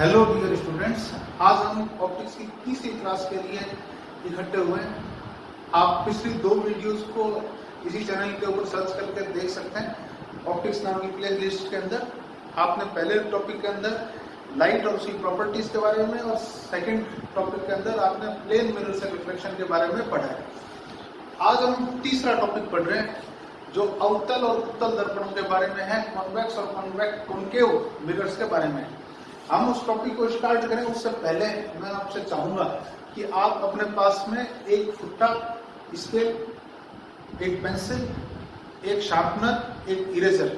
Hello dear students, आज हम optics की तीसरी क्लास के लिए इकट्ठे हुए हैं। आप पिछली दो वीडियोस को इसी चैनल के ऊपर सर्च करके देख सकते हैं। ऑप्टिक्स नाम की प्ले लिस्ट के अंदर आपने पहले टॉपिक के अंदर लाइट और उसकी प्रॉपर्टीज के बारे में और सेकंड टॉपिक के अंदर आपने प्लेन मिरर से रिफ्लेक्शन के बारे में पढ़ा है। आज हम तीसरा टॉपिक पढ़ रहे हैं जो अवतल और उत्तल दर्पणों के बारे में है, कॉन्वेक्स और कॉनकेव मिरर्स के बारे में। हम उस टॉपिक को स्टार्ट करें उससे पहले मैं आपसे चाहूंगा कि आप अपने पास में एक फुट्टा, स्केल, एक पेंसिल, एक शार्पनर, एक इरेजर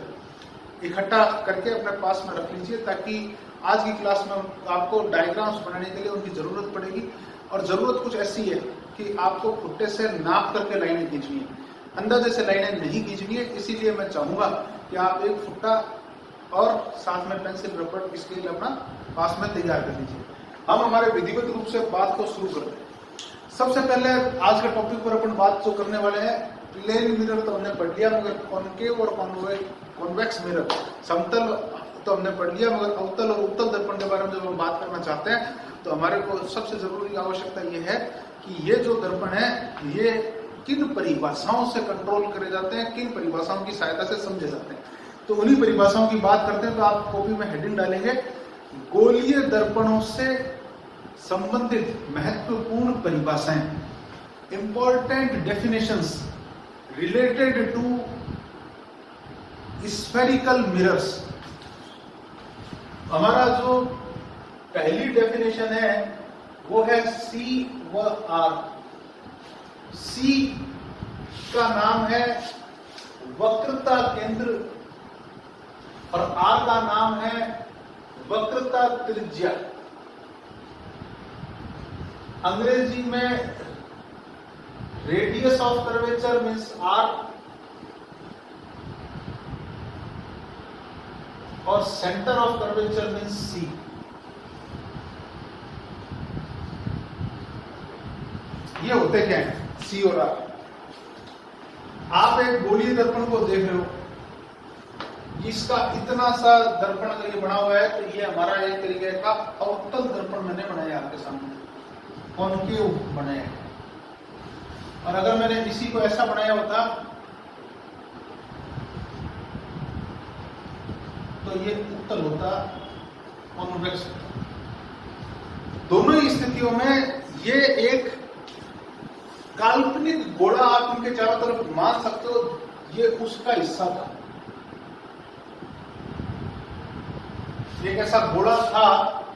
इकट्ठा करके अपने पास में रख लीजिए, ताकि आज की क्लास में आपको डायग्राम्स बनाने के लिए उनकी जरूरत पड़ेगी। और जरूरत कुछ ऐसी है कि आपको फुट्टे से नाप करके लाइनें खींचनी है, अंदाजे से लाइनें नहीं खींचनी है। इसीलिए मैं चाहूंगा कि आप एक फुट्टा और साथ में पेंसिल, रबड़, स्केल अपना पास में तैयार कर लीजिए। हम हमारे विधिवत रूप से बात को शुरू करते हैं। सबसे पहले आज के टॉपिक पर अपन बात जो करने वाले हैं, प्लेन मिरर तो हमने पढ़ लिया, मगर कॉनकेव और कॉन्वेक्स मिरर, समतल तो हमने पढ़ लिया, मगर अवतल और उत्तल दर्पण के बारे में जब हम बात करना चाहते हैं तो हमारे को सबसे जरूरी आवश्यकता ये है कि ये जो दर्पण है ये किन परिभाषाओं से कंट्रोल करे जाते हैं, किन परिभाषाओं की सहायता से समझे जाते हैं। तो उन्हीं परिभाषाओं की बात करते हैं। तो आप कॉपी में हेडिंग डालेंगे, गोलीय दर्पणों से संबंधित महत्वपूर्ण परिभाषाएं, important definitions related to spherical mirrors. हमारा जो पहली डेफिनेशन है वो है सी व आर। सी का नाम है वक्रता केंद्र और आर का नाम है वक्रता त्रिज्या। अंग्रेजी में radius of curvature means R और centre of curvature means C. ये होते क्या है सी और आर? आप एक गोलीय दर्पण को देख रहे हो, इसका इतना सा दर्पण अगर ये बना हुआ है तो ये हमारा एक तरीके का अवतल दर्पण मैंने बनाया आपके सामने, कॉनकेव बनाया। और अगर मैंने इसी को ऐसा बनाया होता तो ये उत्तल होता, कॉन्वेक्स होता। दोनों ही स्थितियों में ये एक काल्पनिक गोला आप इनके चारों तरफ मान सकते हो, ये उसका हिस्सा था। एक ऐसा गोला था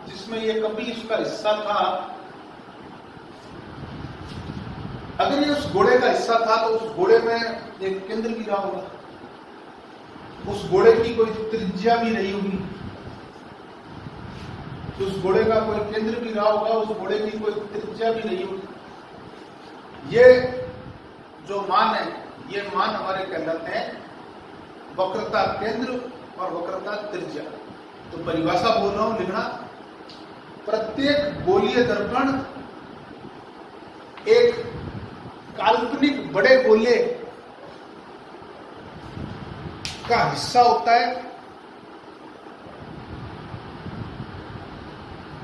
जिसमें ये कभी उसका हिस्सा था। अगर ये उस गोले का हिस्सा था तो उस गोले में एक केंद्र भी रहा होगा, उस गोले की कोई त्रिज्या भी रही होगी, तो उस गोले का कोई केंद्र भी रहा होगा, उस गोले की कोई त्रिज्या भी रही होगी। ये जो मान है, ये मान हमारे कहलाते हैं वक्रता केंद्र और वक्रता त्रिज्या। तो परिभाषा बोल रहा हूं, लिखना। प्रत्येक गोलीय दर्पण एक काल्पनिक बड़े गोले का हिस्सा होता है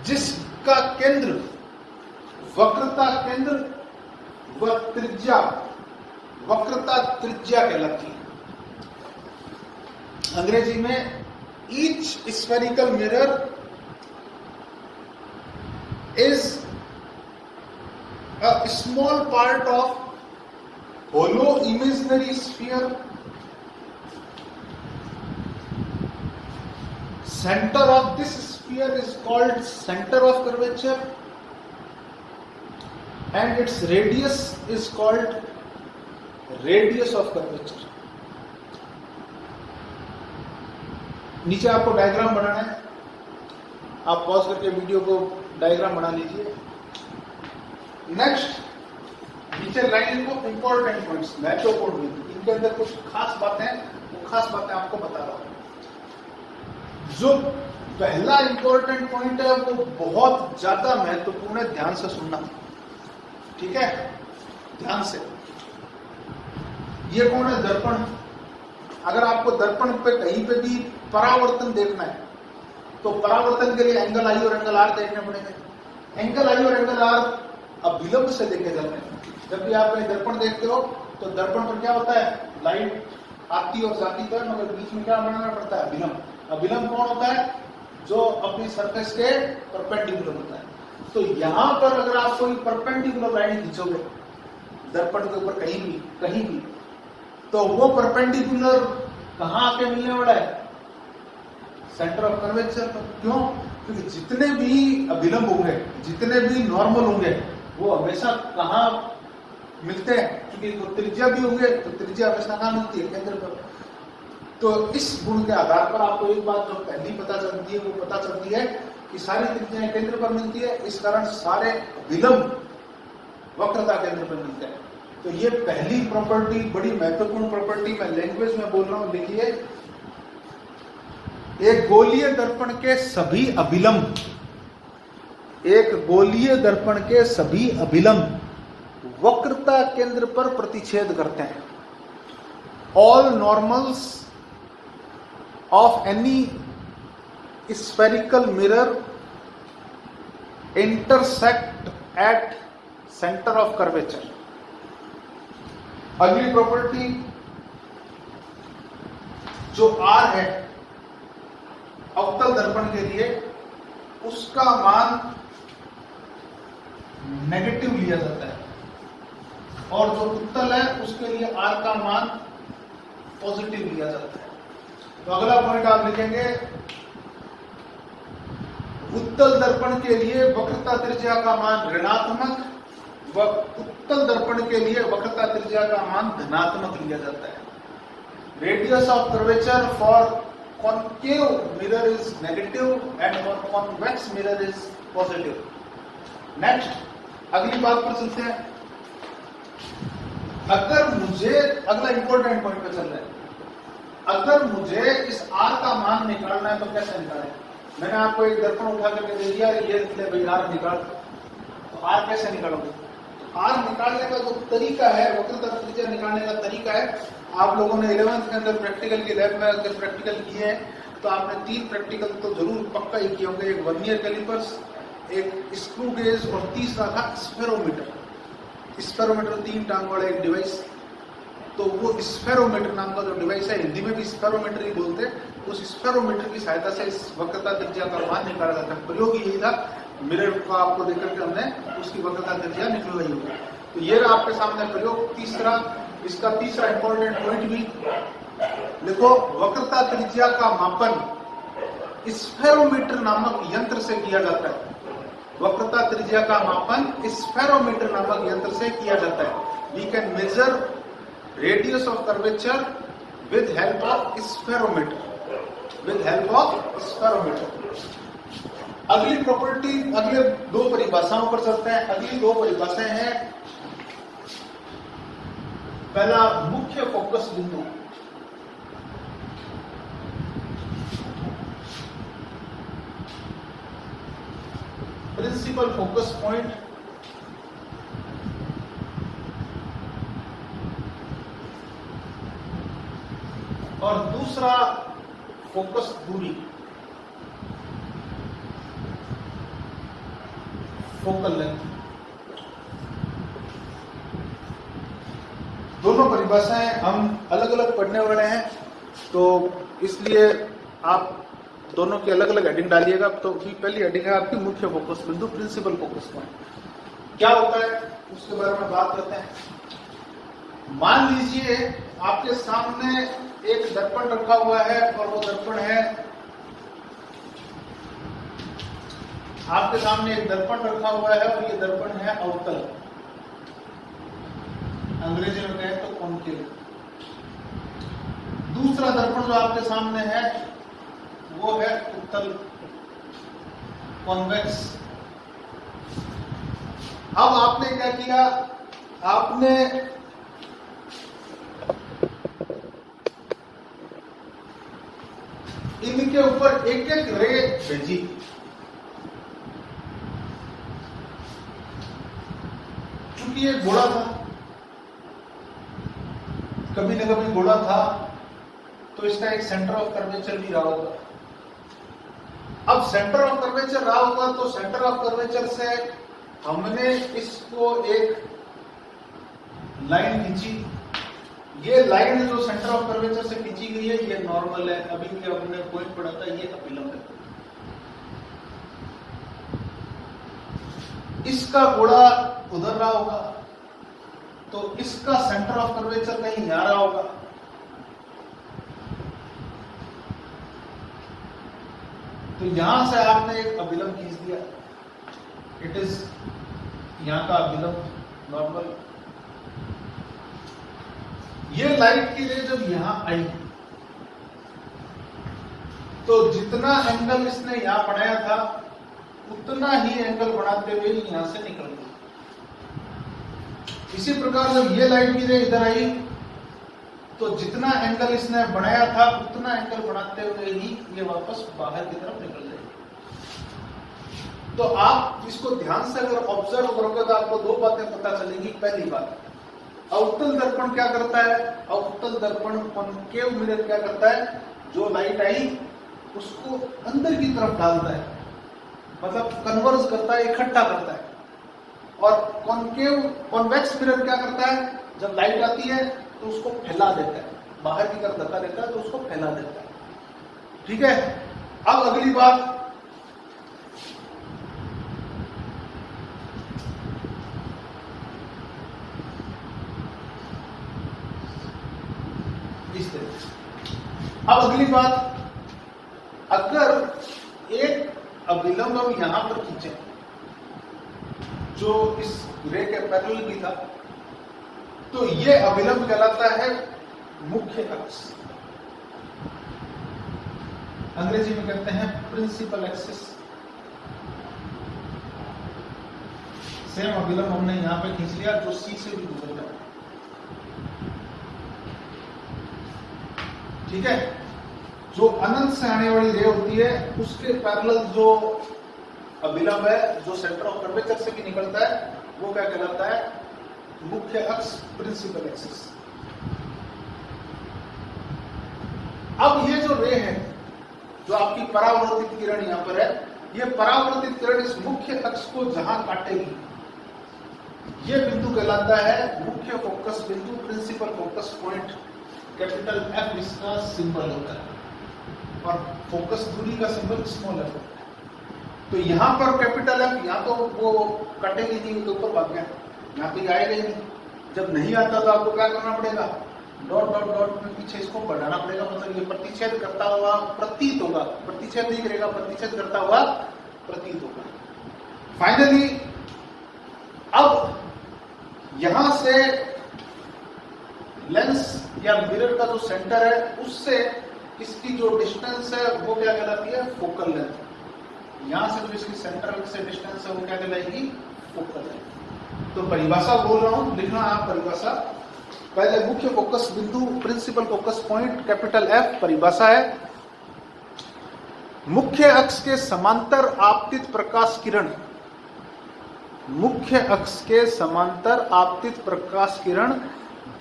जिसका केंद्र, वक्रता केंद्र व त्रिज्या, वक्रता त्रिज्या कहलाती है। अंग्रेजी में each spherical mirror is a small part of hollow imaginary sphere. Center of this sphere is called center of curvature and its radius is called radius of curvature. नीचे आपको डायग्राम बनाना है, आप पॉज करके वीडियो को diagram बना लीजिए। Next, नीचे line को इंपॉर्टेंट पॉइंट्स, महत्वपूर्ण, इनके अंदर कुछ खास बातें, वो खास बातें आपको बता रहा हूं। जो पहला इंपॉर्टेंट पॉइंट है वो बहुत ज्यादा महत्वपूर्ण है, ध्यान से सुनना, ठीक है? ध्यान से। ये कौन है? दर्पण। अगर आपको दर्पण पे कहीं पे भी परावर्तन देखना है तो परावर्तन के लिए एंगल आई और एंगल आर देखने पड़ेंगे। एंगल आई और एंगल आर अभिलंब से देखे जाते हैं। जब भी आप कहीं दर्पण देखते हो तो दर्पण पर क्या होता है, लाइट आती और जाती तो है, मगर बीच में क्या बनाना पड़ता है, अभिलंब। अभिलंब कौन होता है, जो अपनी सरफेस के परपेंडिकुलर होता है। तो यहां पर अगर आप कोई परपेंडिकुलर लाइन खींचोगे दर्पण के ऊपर कहीं भी तो वो परपेंडिकुलर कहां आके मिलने वाला है, सेंटर ऑफ कर्वेचर पर। क्यों? क्योंकि जितने भी अभिलंब होंगे, जितने भी नॉर्मल होंगे, वो हमेशा कहां मिलते हैं, क्योंकि वो त्रिज्या भी होंगे तो त्रिज्या हमेशा कहां मिलती है, केंद्र पर। तो इस गुण के आधार पर आपको एक बात जो पहली पता चलती है, वो पता चलती है कि सारी त्रिज्याएं केंद्र पर मिलती है, इस कारण सारे विलंब वक्रता केंद्र पर मिलते हैं। तो ये पहली प्रॉपर्टी, बड़ी महत्वपूर्ण प्रॉपर्टी, मैं लैंग्वेज में बोल रहा हूं, देखिए। एक गोलीय दर्पण के सभी अभिलंब, एक गोलीय दर्पण के सभी अभिलंब वक्रता केंद्र पर प्रतिच्छेद करते हैं। All normals of any spherical mirror intersect at centre of curvature. अगली प्रॉपर्टी जो आर है अवतल दर्पण के लिए, उसका मान नेगेटिव लिया जाता है, और जो उत्तल है उसके लिए आर का मान पॉजिटिव लिया जाता है। तो अगला पॉइंट आप लिखेंगे, उत्तल दर्पण के लिए वक्रता त्रिज्या का मान ऋणात्मक व उत्तल दर्पण के लिए वक्रता त्रिज्या का मान धनात्मक लिया जाता है। Radius of curvature for concave mirror is negative and for convex mirror is positive. Next, अगली बात पर चलते हैं। अगर मुझे, अगला इंपॉर्टेंट पॉइंट पे चल रहा है, अगर मुझे इस आर का मान निकालना है तो कैसे निकालें? मैंने आपको एक दर्पण उठा करके दे दिया, ये ले भाई आर निकाल, तो आर कैसे निकालोगे? आर निकालने का जो तरीका है, वक्रता त्रिज्या निकालने का तरीका है, आप लोगों ने 11th के अंदर प्रैक्टिकल की लैब में अगर प्रैक्टिकल किए हैं तो आपने 3 प्रैक्टिकल तो जरूर पक्का ही किए होंगे। एक वर्नियर कैलिपर्स, एक स्क्रू गेज, और तीसरा था स्फेरोमीटर। स्फेरोमीटर 3 टांग वाला एक डिवाइस। तो वो स्फेरोमीटर नाम का जो डिवाइस है, हिंदी में भी स्फेरोमीटर ही बोलते हैं, उस स्फेरोमीटर की सहायता से इस वक्रता त्रिज्या का मान निकाला जाता है। प्रयोग यही था, मिरर को आपको देकर के हमने उसकी वक्रता त्रिज्या निकलवाई होगी। तो ये रहा आपके सामने प्रयोग। तीसरा, इसका तीसरा इंपॉर्टेंट पॉइंट भी लिखो, वक्रता त्रिज्या का मापन स्फेरोमीटर नामक यंत्र से किया जाता है। वक्रता त्रिज्या का मापन स्फेरोमीटर नामक यंत्र से किया जाता है। We can measure radius of curvature with help of spherometer, with help of spherometer. अगली प्रॉपर्टी, अगले 2 परिभाषाओं पर चलते हैं। अगली 2 परिभाषाएं हैं, पहला मुख्य फोकस बिंदु, प्रिंसिपल फोकस पॉइंट, और दूसरा फोकस दूरी, फोकल लेंथ। दोनों परिभाषाएं हम अलग अलग पढ़ने वाले हैं, तो इसलिए आप दोनों की अलग अलग हेडिंग डालिएगा। तो पहली हेडिंग है आपकी मुख्य फोकस बिंदु, प्रिंसिपल फोकस पॉइंट। क्या होता है उसके बारे में बात करते हैं। मान लीजिए आपके सामने एक दर्पण रखा हुआ है, और वो दर्पण है, आपके सामने एक दर्पण रखा हुआ है, और ये दर्पण है अवतल, अंग्रेजी में कहें तो कॉनकेव। दूसरा दर्पण जो आपके सामने है वो है उत्तल, कॉन्वेक्स। अब आपने क्या किया, आपने इनके ऊपर एक एक रे भेजी। चूंकि ये घोड़ा था, कभी न कभी घोड़ा था, तो इसका एक सेंटर ऑफ कर्वेचर भी रहा होगा। अब सेंटर ऑफ कर्वेचर रहा होगा तो सेंटर ऑफ कर्वेचर से हमने इसको एक लाइन खींची। ये लाइन जो सेंटर ऑफ कर्वेचर से खींची गई है ये नॉर्मल है, अभी भी हमने पॉइंट पढ़ा था, ये अभिलंब है। इसका गोला उधर रहा होगा तो इसका सेंटर ऑफ कर्वेचर कहीं यहां रहा होगा। तो यहां से आपने एक अभिलंब खींच दिया, इट इज यहां का अभिलंब नॉर्मल। ये लाइट की रे जब यहां आई तो जितना एंगल इसने यहां बनाया था उतना ही एंगल बनाते हुए यहां से निकल गई। इसी प्रकार जब ये लाइट की रे इधर आई तो जितना एंगल इसने बनाया था उतना एंगल बनाते हुए ही ये वापस बाहर की तरफ निकल जाएगी। तो आप इसको ध्यान से अगर ऑब्जर्व करोगे तो आपको दो बातें पता चलेंगी। पहली बात, अवतल दर्पण क्या करता है? अवतल दर्पण कॉनकेव मिरर क्या करता है? जो लाइट आई उसको अंदर की तरफ डालता है, मतलब कन्वर्ज करता है, इकट्ठा करता है। और कॉन्वेक्स मिरर क्या करता है? जब लाइट आती है तो उसको फैला देता है, बाहर की तरफ धक्का देता है तो उसको फैला देता है। ठीक है, अब अगली बात, इस तरह। अब अगली बात, अगर एक अभिलंब हम यहां पर खींचे जो इस रे के पैरेलल भी था तो ये अभिलंब कहलाता है मुख्य अक्ष, अंग्रेजी में कहते हैं प्रिंसिपल एक्सिस। सेम अभिलंब हमने यहां पे खींच लिया जो सी से भी गुजर रहा है। ठीक है, जो अनंत से आने वाली रे होती है उसके पैरेलल जो अभिलंब है जो सेंटर ऑफ कर्वेचर से भी निकलता है वो क्या कहलाता है? मुख्य अक्ष, प्रिंसिपल एक्सिस। अब ये जो रे है जो आपकी परावर्तित किरण यहां पर है, ये परावर्तित किरण इस मुख्य अक्ष को जहां काटेगी ये बिंदु कहलाता है मुख्य फोकस बिंदु, principal focus point. Capital F इसका सिंबल होता है और फोकस दूरी का सिंबल स्मॉल एफ होता है। तो यहां पर कैपिटल एफ, यहां तो वो कटेगी नहीं, तो ऊपर भाग गया, यहाँ पे आएगा ही नहीं। जब नहीं आता तो आपको क्या करना पड़ेगा? डॉट डॉट डॉट में पीछे इसको बढ़ाना पड़ेगा, मतलब ये प्रतिच्छेद करता हुआ प्रतीत होगा, प्रतिच्छेद नहीं करेगा, प्रतिच्छेद करता हुआ प्रतीत होगा। फाइनली अब यहां से लेंस या मिरर का जो सेंटर है उससे इसकी जो डिस्टेंस है वो क्या कहलाती है? Focal length. यहां से जो इसकी सेंटर से डिस्टेंस है वो क्या कहलाएगी? Focal length. तो परिभाषा बोल रहा हूं, लिखना आप परिभाषा। पहले मुख्य फोकस बिंदु, principal focus point, capital F. परिभाषा है मुख्य अक्ष के समांतर आपतित प्रकाश किरण, मुख्य अक्ष के समांतर आपतित प्रकाश किरण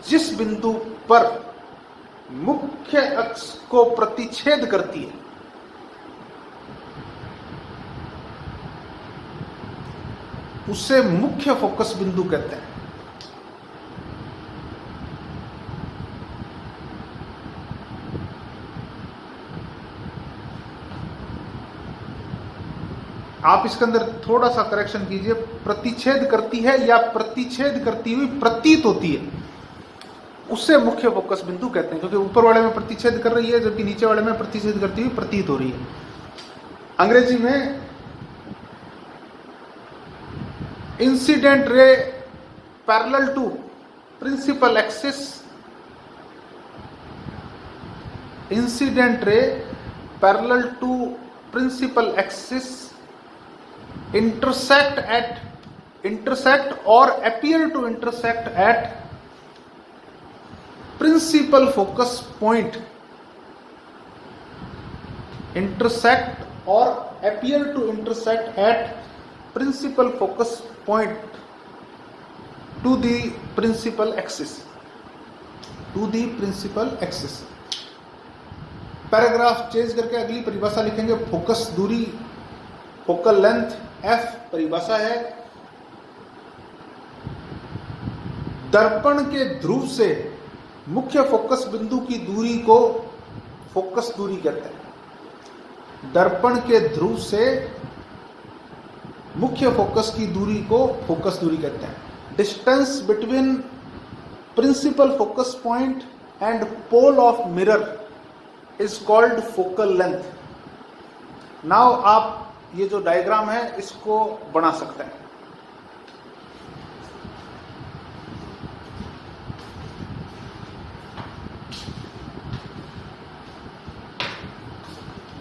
जिस बिंदु पर मुख्य अक्ष को प्रतिच्छेद करती है उसे मुख्य फोकस बिंदु कहते हैं। आप इसके अंदर थोड़ा सा करेक्शन कीजिए, प्रतिच्छेद करती है या प्रतिच्छेद करती हुई प्रतीत होती है, उससे मुख्य फोकस बिंदु कहते हैं। क्योंकि ऊपर वाले में प्रतिच्छेद कर रही है जबकि नीचे वाले में प्रतिच्छेद करती हुई प्रतीत हो रही है। अंग्रेजी में incident ray parallel to principal axis, incident ray parallel to principal axis intersect or appear to intersect at principal focus point, intersect or appear to intersect at principal focus point to the principal axis, to the principal axis। Paragraph change करके अगली परिभाषा लिखेंगे। Focus दूरी, focal length f परिभाषा है दर्पण के ध्रुव से मुख्य फोकस बिंदु की दूरी को फोकस दूरी कहते हैं। दर्पण के ध्रुव से मुख्य फोकस की दूरी को फोकस दूरी कहते हैं। Distance between principal focus point and pole of mirror is called focal length. Now आप ये जो डायग्राम है इसको बना सकते हैं।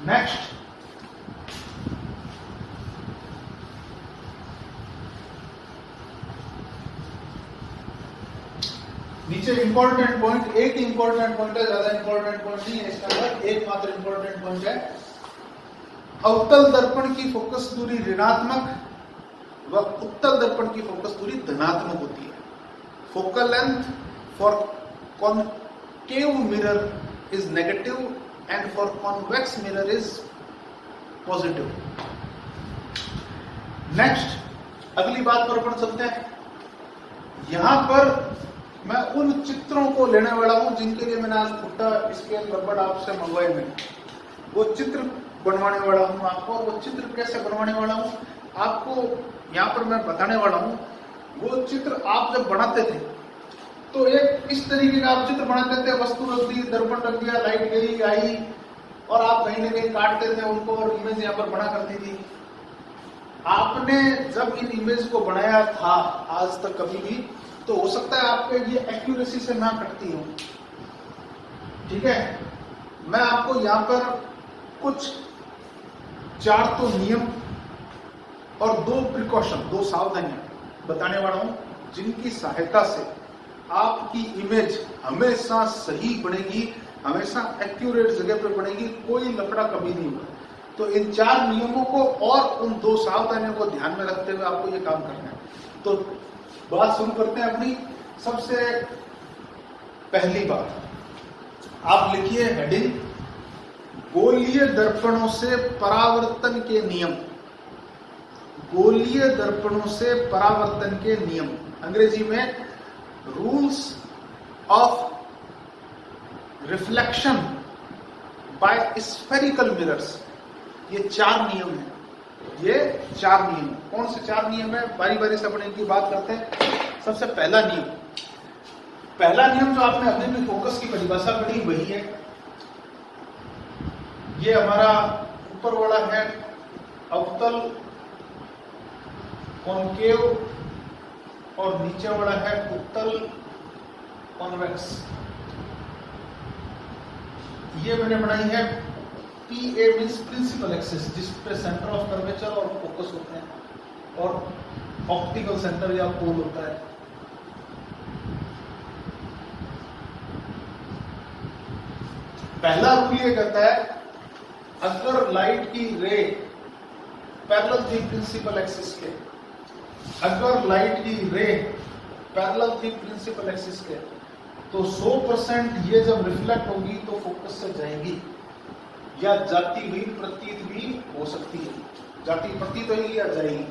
नेक्स्ट, नीचे इंपॉर्टेंट पॉइंट, एक ही इंपॉर्टेंट पॉइंट है, ज्यादा इंपॉर्टेंट पॉइंट नहीं है इसके अंदर, एकमात्र इंपॉर्टेंट पॉइंट है अवतल दर्पण की फोकस दूरी ऋणात्मक व उत्तल दर्पण की फोकस दूरी धनात्मक होती है। Focal length for concave mirror is negative and for convex mirror is positive. Next, अगली बात पर अपन चलते हैं। यहां पर मैं उन चित्रों को लेने वाला हूं जिनके लिए मैंने आज फुट्टा स्केल रबड़ आपसे मंगवाए हैं। वो चित्र बनवाने वाला हूं आपको, और वो चित्र कैसे बनवाने वाला हूं आपको यहां पर मैं बताने वाला हूं। वो चित्र आप जब बनाते थे तो एक इस तरीके का आप चित्र बनाते थे, वस्तु रख दी, दर्पण रख दिया, लाइट गई आई और आप कहीं ना कहीं काटते थे उनको और इमेज यहां पर बना करती थी। आपने जब इन इमेज को बनाया था आज तक कभी भी, तो हो सकता है आपके ये एक्यूरेसी से ना कटती हो। ठीक है, मैं आपको यहां पर कुछ 4 तो नियम और 2 प्रिकॉशन, 2 सावधानियां बताने वाला हूं जिनकी सहायता से आपकी इमेज हमेशा सही बनेगी, हमेशा एक्यूरेट जगह पर बनेगी, कोई लफड़ा कभी नहीं होगा। तो इन 4 नियमों को और उन 2 सावधानियों को ध्यान में रखते हुए आपको ये काम करना है। तो बात शुरू करते हैं अपनी। सबसे पहली बात, आप लिखिए हेडिंग, गोलीय दर्पणों से परावर्तन के नियम। गोलीय दर्पणों से परावर्तन के नियम, अंग्रेजी में rules of reflection by spherical mirrors. ये 4 नियम है। ये 4 नियम, कौन से 4 नियम है, बारी बारी से अपन इनकी बात करते हैं। सबसे पहला नियम जो आपने अभी भी फोकस की परिभाषा पढ़ी वही है। ये हमारा ऊपर वाला है अवतल कॉनकेव और नीचे वाला है उत्तल कॉन्वेक्स। ये मैंने बनाई है PA मीन्स प्रिंसिपल एक्सिस, जिस पे सेंटर ऑफ कर्वेचर और फोकस होते हैं और ऑप्टिकल सेंटर या पोल होता है। पहला रूल ये कहता है, अगर लाइट की रे पैरेलल थी प्रिंसिपल एक्सिस के, अगर लाइट की रे पैरेलल थी प्रिंसिपल एक्सिस के, तो 100% ये जब रिफ्लेक्ट होगी तो फोकस से जाएगी या जाती हुई प्रतीत भी हो सकती है। जाती प्रतीत होगी या जाएगी।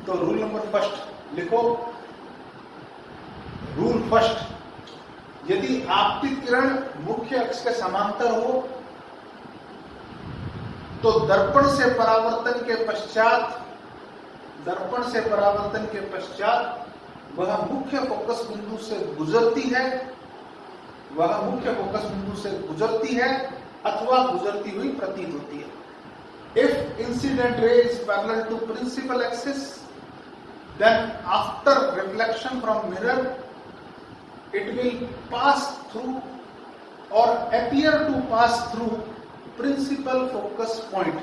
तो रूल नंबर फर्स्ट लिखो। रूल फर्स्ट, यदि आपतित किरण मुख्य अक्ष के समांतर हो तो दर्पण से परावर्तन के पश्चात वह मुख्य फोकस बिंदु से गुजरती है, अथवा गुजरती हुई प्रतीत होती है। If incident ray is parallel to principal axis, then after reflection from mirror it will pass through or appear to pass through principal focus point.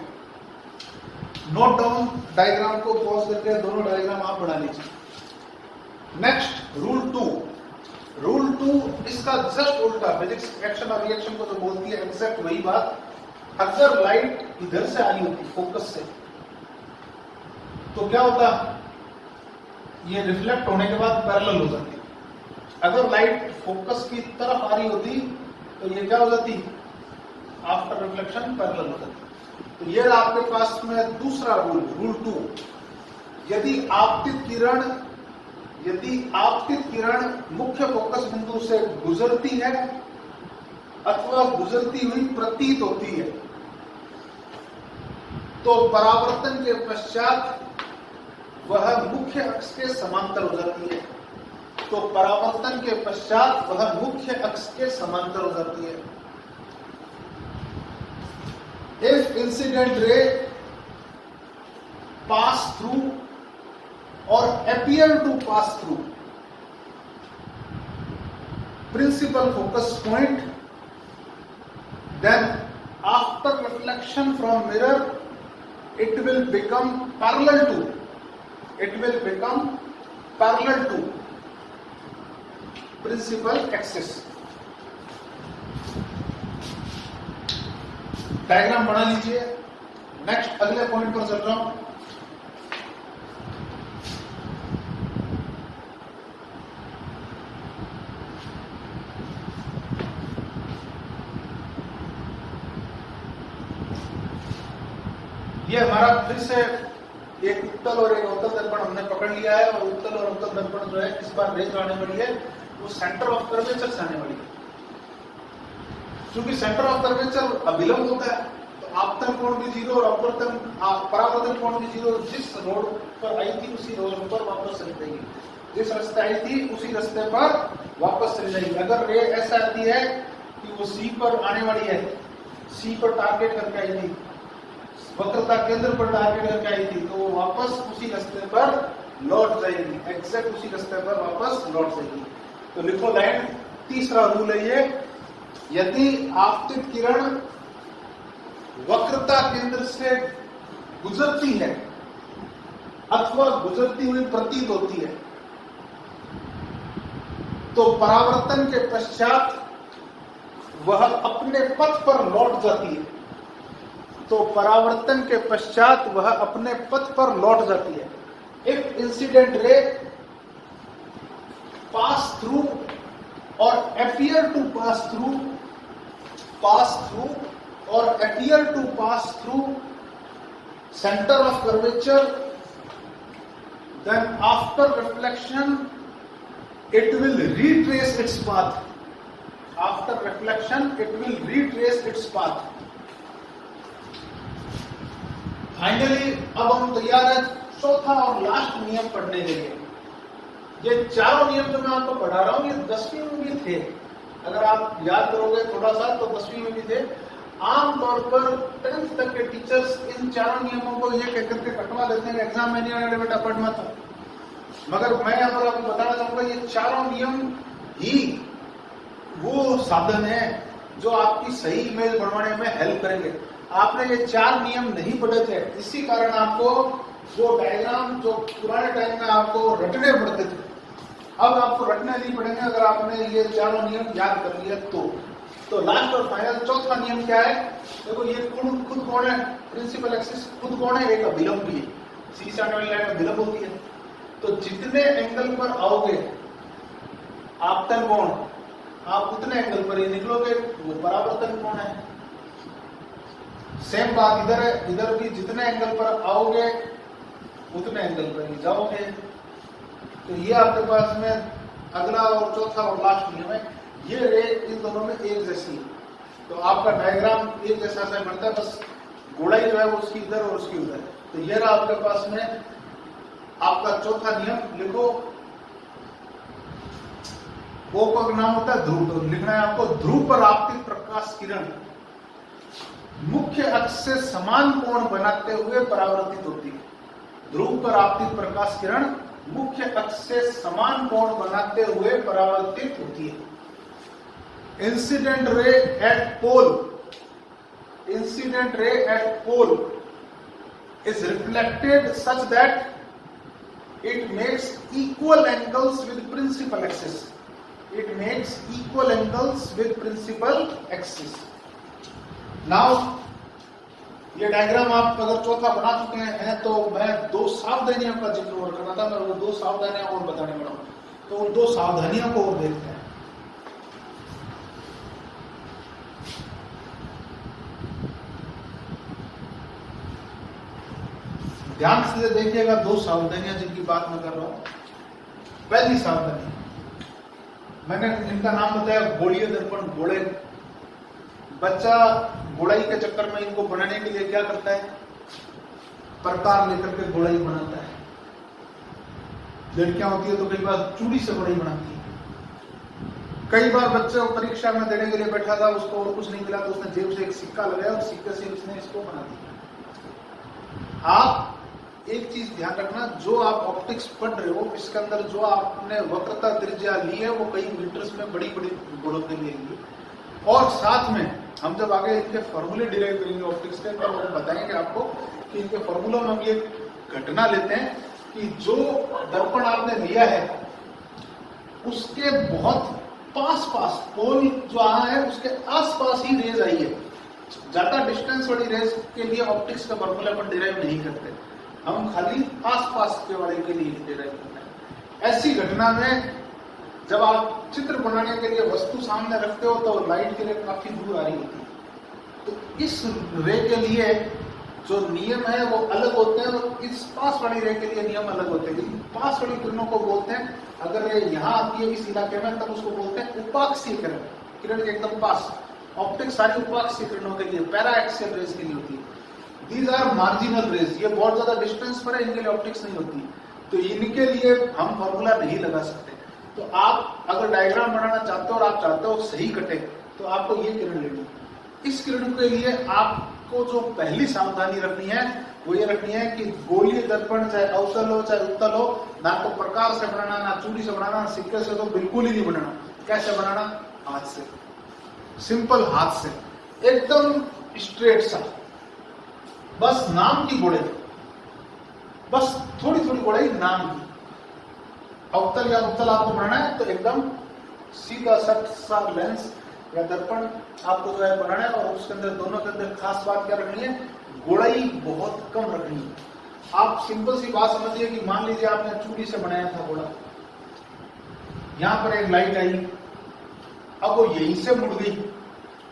Note down diagram को पॉज करके दोनों डायग्राम आप बना लीजिए। नेक्स्ट रूल 2 इसका just उल्टा, physics action और reaction को जो बोलती है एग्जैक्ट वही बात। अगर लाइट इधर से आ रही होती फोकस से, तो क्या होता, ये रिफ्लेक्ट होने के बाद पैरेलल हो जाती। अगर लाइट फोकस की तरफ आ रही होती तो ये क्या हो जाती, आफ्टर रिफ्लेक्शन पैरेलल हो जाती है। तो ये आपके पास में दूसरा रूल, रूल 2, यदि आपतित किरण मुख्य फोकस बिंदु से गुजरती है अथवा गुजरती हुई प्रतीत होती है तो परावर्तन के पश्चात वह मुख्य अक्ष के समांतर हो जाती है। तो परावर्तन के पश्चात वह मुख्य अक्ष के समांतर हो जाती है। If incident ray pass through or appear to pass through principal focus point, then after reflection from mirror it will become parallel to principal axis। Diagram बना लीजिए। नेक्स्ट अगले पॉइंट पर चल रहा हूं। ये हमारा फिर से एक उत्तल और एक अवतल दर्पण हमने पकड़ लिया है और उत्तल और अवतल दर्पण जो है इस बार रेंज आने वाली है वो सेंटर ऑफ कर्वेचर से आने वाली है। क्योंकि सेंटर ऑफ कर्वेचर अभिलंब होता है तो आपतन कोण भी 0 और परावर्तन कोण भी 0। जिस रोड पर आई थी उसी रोड पर वापस चली जाएगी, जिस रास्ते आई थी उसी रास्ते पर वापस चली जाएगी। अगर रे ऐसा आती है कि वो सी पर आने वाली है, सी पर टारगेट करके आई थी, वक्रता केंद्र पर टारगेट करके आई थी, तो वो वापस उसी रास्ते पर लौट जाएगी, एग्जैक्ट उसी रास्ते पर वापस लौट जाएगी। तो लिखो लाइन, तीसरा रूल है ये, यदि आपतित किरण वक्रता केंद्र से गुजरती है अथवा गुजरती हुई प्रतीत होती है तो परावर्तन के पश्चात वह अपने पथ पर लौट जाती है। तो परावर्तन के पश्चात वह अपने पथ पर लौट जाती है। इफ इंसिडेंट रे पास थ्रू और appear to pass through or appear to pass through center of curvature, then after reflection it will retrace its path. After reflection it will retrace its path. Finally अब हम तैयार है चौथा और last नियम पढ़ने के लिए। ये चारों नियम जो मैं आपको पढ़ा रहा हूं ये 10वीं में भी थे, अगर आप याद करोगे थोड़ा सा तो 10वीं में भी थे। आमतौर पर 10th तक के टीचर्स इन चारों नियमों को ये कहकर के कटवा देते हैं एग्जाम में नहीं आने बेटा पढ़ मत। मगर मैं यहाँ पर आपको बताना चाहूंगा ये चारों नियम ही वो साधन है जो आपकी सही इमेज बनवाने में हेल्प करेंगे। आपने ये 4 नियम नहीं पढ़े थे, इसी कारण आपको वो डायग्राम जो पुराने टाइम में आपको रटने पड़ते थे अब आपको रटने नहीं पड़ेंगे अगर आपने ये चारों नियम याद कर लिया तो लास्ट और फाइनल चौथा नियम क्या है? देखो ये खुद कौन है? प्रिंसिपल एक्सिस खुद कौन है? एक अभिलंब भी है, सी से आने वाली लाइन अभिलंब होती है। तो जितने एंगल पर आओगे आपतन कोण, आप उतने एंगल पर ही निकलोगे, वो परावर्तन कोण है। सेम बात इधर है, इधर भी जितने एंगल पर आओगे उतने एंगल पर ही जाओगे। तो ये आपके पास में अगला और चौथा और लास्ट नियम है। ये रे इन दोनों में एक जैसी है तो आपका डायग्राम एक जैसा से बनता है, बस गोलाई जो है वो उसकी इधर और उसकी उधर। तो ये रहा आपके पास में आपका चौथा नियम। लिखो, ओ का नाम होता है ध्रुव, तो लिखना है आपको ध्रुव पर आपतित प्रकाश किरण मुख्य अक्ष से समान कोण बनाते हुए परावर्तित होती है। ध्रुव पर आपतित प्रकाश किरण मुख्य अक्ष से समान कोण बनाते हुए परावर्तित होती है। Incident ray at pole is reflected such that it makes equal angles with principal axis. Now ये डायग्राम आप अगर चौथा बना चुके हैं तो मैं 2 सावधानियों का जिक्र और करना था, मैं वो 2 सावधानियां और बताने वाला हूं। तो उन 2 सावधानियों को और देखते हैं। ध्यान से देखिएगा, दो सावधानियां जिनकी बात मैं कर रहा हूं। पहली सावधानी, मैंने इनका नाम बताया गोलीय दर्पण, गोले। बच्चा गोलाई के चक्कर में इनको बनाने के लिए क्या करता है, प्रकार लेकर के गोलाई बनाता है। लड़कियां होती है तो कई बार चूड़ी से गोलाई बनाती है। कई बार बच्चे परीक्षा में देने के लिए बैठा था, उसको और कुछ नहीं मिला तो उसने जेब से एक सिक्का लगाया और सिक्के से उसने इसको बना दिया। आप एक चीज ध्यान रखना, जो आप ऑप्टिक्स पढ़ रहे हो इसके अंदर जो आपने वक्रता त्रिज्या ली है वो कई मीटर्स में बड़ी बड़ी गुणों के लिए ली। और साथ में हम जब आगे इनके फॉर्मूले डिराइव करेंगे ऑप्टिक्स के, तो हम बताएंगे आपको कि इनके फॉर्मूलों में हम ये घटना लेते हैं कि जो दर्पण आपने लिया है उसके बहुत पास कोण जो आया है उसके आसपास ही रेज आई है। ज्यादा डिस्टेंस वाली रेज के लिए ऑप्टिक्स का फॉर्मूला अपन डिराइव नहीं करते, हम खाली आसपास के वाले के लिए डिराइव करते हैं। ऐसी घटना में जब आप चित्र बनाने के लिए वस्तु सामने रखते हो तो लाइट के लिए काफी दूर आ रही होती है, तो इस रे के लिए जो नियम है वो अलग होते हैं और इस पास वाली रे के लिए नियम अलग होते हैं। पास वाली किरणों को बोलते हैं, अगर ये यहाँ आती है इस इलाके में तब उसको बोलते हैं उपाक्षीय किरण, किरण के एकदम पास। ऑप्टिक्स सारी उपाक्षीय किरणों के लिए, पैरा एक्सियल रेज के लिए होती है। दीज आर मार्जिनल रेज, ये बहुत ज्यादा डिस्टेंस पर है, इनके लिए ऑप्टिक्स नहीं होती, तो इनके लिए हम फॉर्मूला नहीं लगा सकते। तो आप अगर डायग्राम बनाना चाहते हो और आप चाहते हो सही कटे तो आपको ये किरण लेनी है। इस किरण के लिए आपको जो पहली सावधानी रखनी है वो ये रखनी है कि गोलीय दर्पण चाहे अवतल हो चाहे उत्तल हो, ना तो प्रकार से बनाना, ना चूड़ी से बनाना, ना सिक्के से, तो बिल्कुल ही नहीं बनाना। कैसे बनाना, हाथ से, सिंपल हाथ से, एकदम स्ट्रेट सा, बस नाम की गोड़ाई, बस थोड़ी थोड़ी गोड़ाई नाम की। अवतल या उत्तल आपको बनाना है तो एकदम सीधा सट सा लेंस या दर्पण आपको जो है बनाना है। और उसके अंदर दोनों के अंदर खास बात क्या रखनी है, गोड़ाई बहुत कम रखनी है। आप सिंपल सी बात समझिए कि मान लीजिए आपने चूड़ी से बनाया था घोड़ा, यहां पर एक लाइट आई, अब वो यहीं से मुड़ गई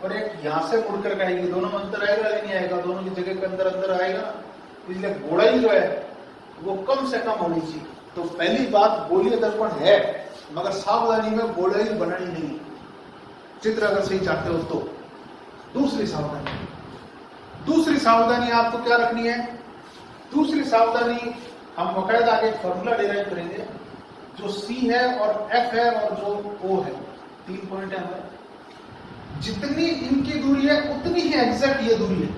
और एक यहां से मुड़ करके आएगी, दोनों में अंतर आएगा या नहीं आएगा, दोनों की जगह के अंदर अंदर आएगा। इसलिए गोड़ाई जो है वो कम से कम होनी चाहिए। तो पहली बात, गोलीय दर्पण है मगर सावधानी में गोड़ाई बनानी नहीं, चित्र अगर सही चाहते हो तो। दूसरी सावधानी आपको क्या रखनी है, दूसरी सावधानी हम बकायदा आगे फॉर्मूला डिराइव करेंगे। जो C है और F है और जो O है, 3 पॉइंट है हमारे, जितनी इनकी दूरी है उतनी ही एग्जैक्ट ये दूरी है।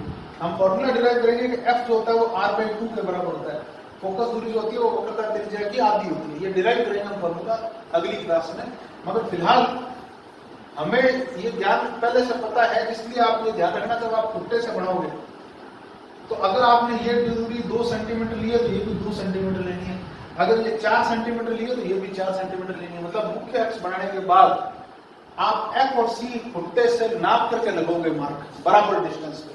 हम फॉर्मूला डिराइव करेंगे कि F जो होता है वो R/2 के बराबर होता है। फोकस दूरी जो होती है वो वक्रता त्रिज्या की आधी होती है। ये डिराइव करेंगे हम फॉर्मूला अगली क्लास में, मगर फिलहाल हमें ये ध्यान पहले से पता है, इसलिए आप ये ध्यान रखना जब आप खुट्टे से बनाओगे तो अगर आपने ये दूरी 2 सेंटीमीटर ली है तो ये भी 2 सेंटीमीटर लेनी है, अगर ये 4 सेंटीमीटर ली है तो ये भी 4 सेंटीमीटर लेनी है। मतलब मुख्य अक्ष बनाने के बाद आप F और C खुट्टे से नाप करके लगोगे मार्क बराबर डिस्टेंस पे,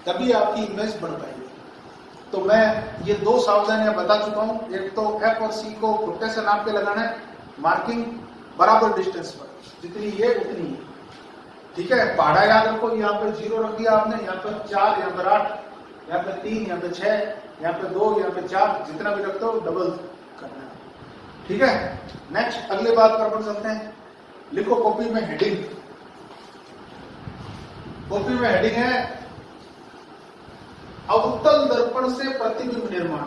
तभी आपकी इमेज बन पाएगी। तो मैं ये 2 सावधानियां बता चुका हूं। एक तो F और C को खुट्टे से नाप के लगाना है, मार्किंग बराबर डिस्टेंस पर, जितनी ये उतनी है, ठीक है। पहाड़ा याद रखो, यहाँ पे 0 रख दिया आपने, यहाँ पे 4, यहाँ पे 8, यहाँ पे 3, यहाँ पे 6, यहाँ पे 2, यहाँ पे 4, जितना भी रखते हो डबल करना है, ठीक है। नेक्स्ट अगले बात पर चलते हैं। लिखो कॉपी में हेडिंग, कॉपी में हेडिंग है अवतल दर्पण से प्रतिबिंब निर्माण।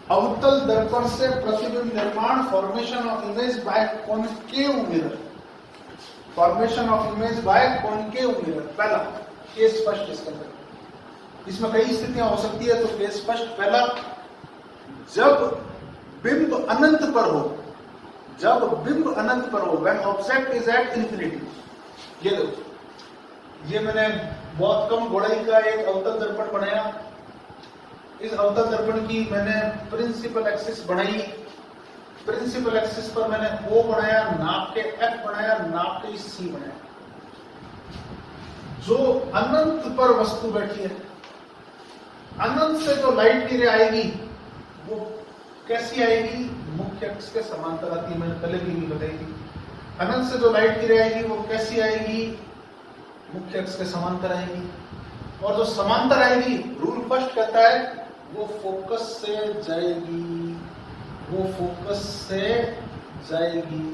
अवतल दर्पण से प्रतिबिंब निर्माण, formation of image by concave mirror, formation of image by concave mirror. पहला केस फर्स्ट इसके अंदर, इसमें कई स्थितियां हो सकती है, तो केस फर्स्ट पहला, जब बिंब अनंत पर हो, जब बिंब अनंत पर हो, when object is at infinity. ये देखो, ये मैंने बहुत कम गोड़ाई का एक अवतल दर्पण बनाया। इस अवतल दर्पण की मैंने प्रिंसिपल एक्सिस बनाई, प्रिंसिपल एक्सिस पर मैंने O बनाया, नाप के F बनाया, नाप के C बनाया। जो अनंत पर वस्तु बैठी है, अनंत से जो लाइट की रे आएगी वो कैसी आएगी, मुख्य अक्ष के समांतर आती है, मैंने पहले भी बताई थी। अनंत से जो लाइट की रे आएगी वो कैसी आएगी, मुख्य अक्ष के समांतर आएगी। और जो समांतर आएगी, रूल फर्स्ट कहता है वो फोकस से जाएगी, वो फोकस से जाएगी।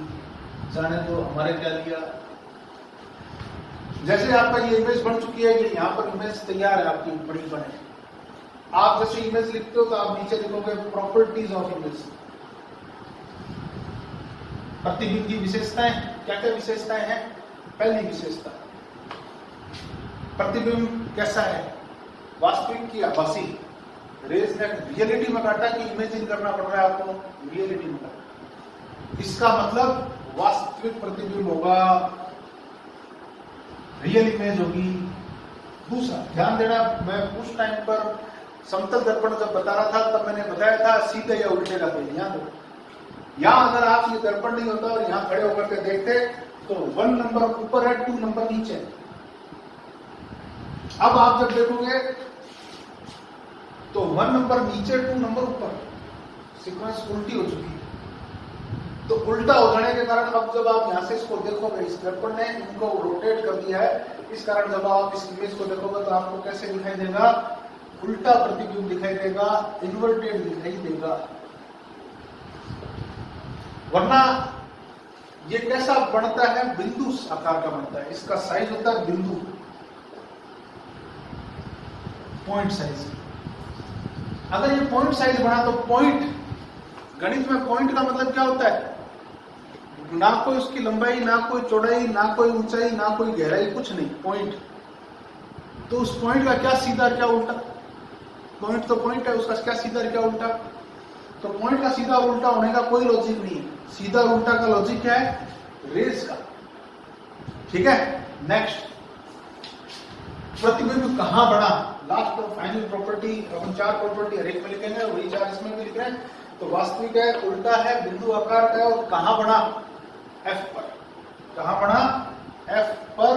जाने तो हमारे क्या लिया, जैसे आपका ये इमेज बन चुकी है, कि यहाँ पर इमेज तैयार है आपकी बड़ी बने। आप जैसे इमेज लिखते हो तो आप नीचे लिखोगे प्रॉपर्टीज ऑफ इमेज, प्रतिबिंब की विशेषताएं। क्या क्या विशेषताएं हैं? पहली विशेषता, प्रतिबिंब कैसा है, वास्तविक की आभासी। रेज ने रियलिटी में काटा कि इमेजिन करना पड़ रहा है आपको, रियलिटी में काटा। इसका मतलब वास्तविक प्रतिबिंब होगा, रियल इमेज होगी। दूसरा ध्यान देना, मैं उस टाइम पर समतल दर्पण जब बता रहा था तब मैंने बताया था सीधे या उल्टे का पेज। ध्यान दो, यहां अगर आप ये दर्पण नहीं होता और यहां खड़े होकर के देखते तो 1 नंबर ऊपर है, 2 नंबर नीचे है। अब आप जब देखोगे तो 1 नंबर नीचे, 2 नंबर ऊपर, सीक्वेंस उल्टी हो चुकी है। तो उल्टा हो जाने के कारण अब जब आप यहां से इसको देखोगे, इस दर्पण ने इनको रोटेट कर दिया है, इस कारण जब आप इस इमेज को देखोगे तो आपको कैसे दिखाई देगा, उल्टा प्रतिबिंब दिखाई देगा, इन्वर्टेड दिखाई देगा। वरना ये कैसा बनता है, बिंदु आकार का बनता है, इसका साइज होता है बिंदु, पॉइंट साइज। अगर ये पॉइंट साइज बना तो पॉइंट, गणित में पॉइंट का मतलब क्या होता है, ना कोई उसकी लंबाई, ना कोई चौड़ाई, ना कोई ऊंचाई, ना कोई गहराई, कुछ नहीं, पॉइंट। तो उस पॉइंट का क्या सीधा क्या उल्टा, पॉइंट तो पॉइंट है, उसका क्या सीधा क्या उल्टा। तो पॉइंट का सीधा उल्टा होने का कोई लॉजिक नहीं है। सीधा उल्टा का लॉजिक क्या है, रेज का। ठीक है, नेक्स्ट, प्रतिबिंब कहां बना, लास्ट और फाइनल प्रॉपर्टी, हम 4 प्रॉपर्टी हर एक में लिखेंगे, वही 4 इसमें भी लिख रहे हैं। तो वास्तविक है, उल्टा है, बिंदु आकार का है, और कहां बना, एफ पर। कहां बना, एफ पर,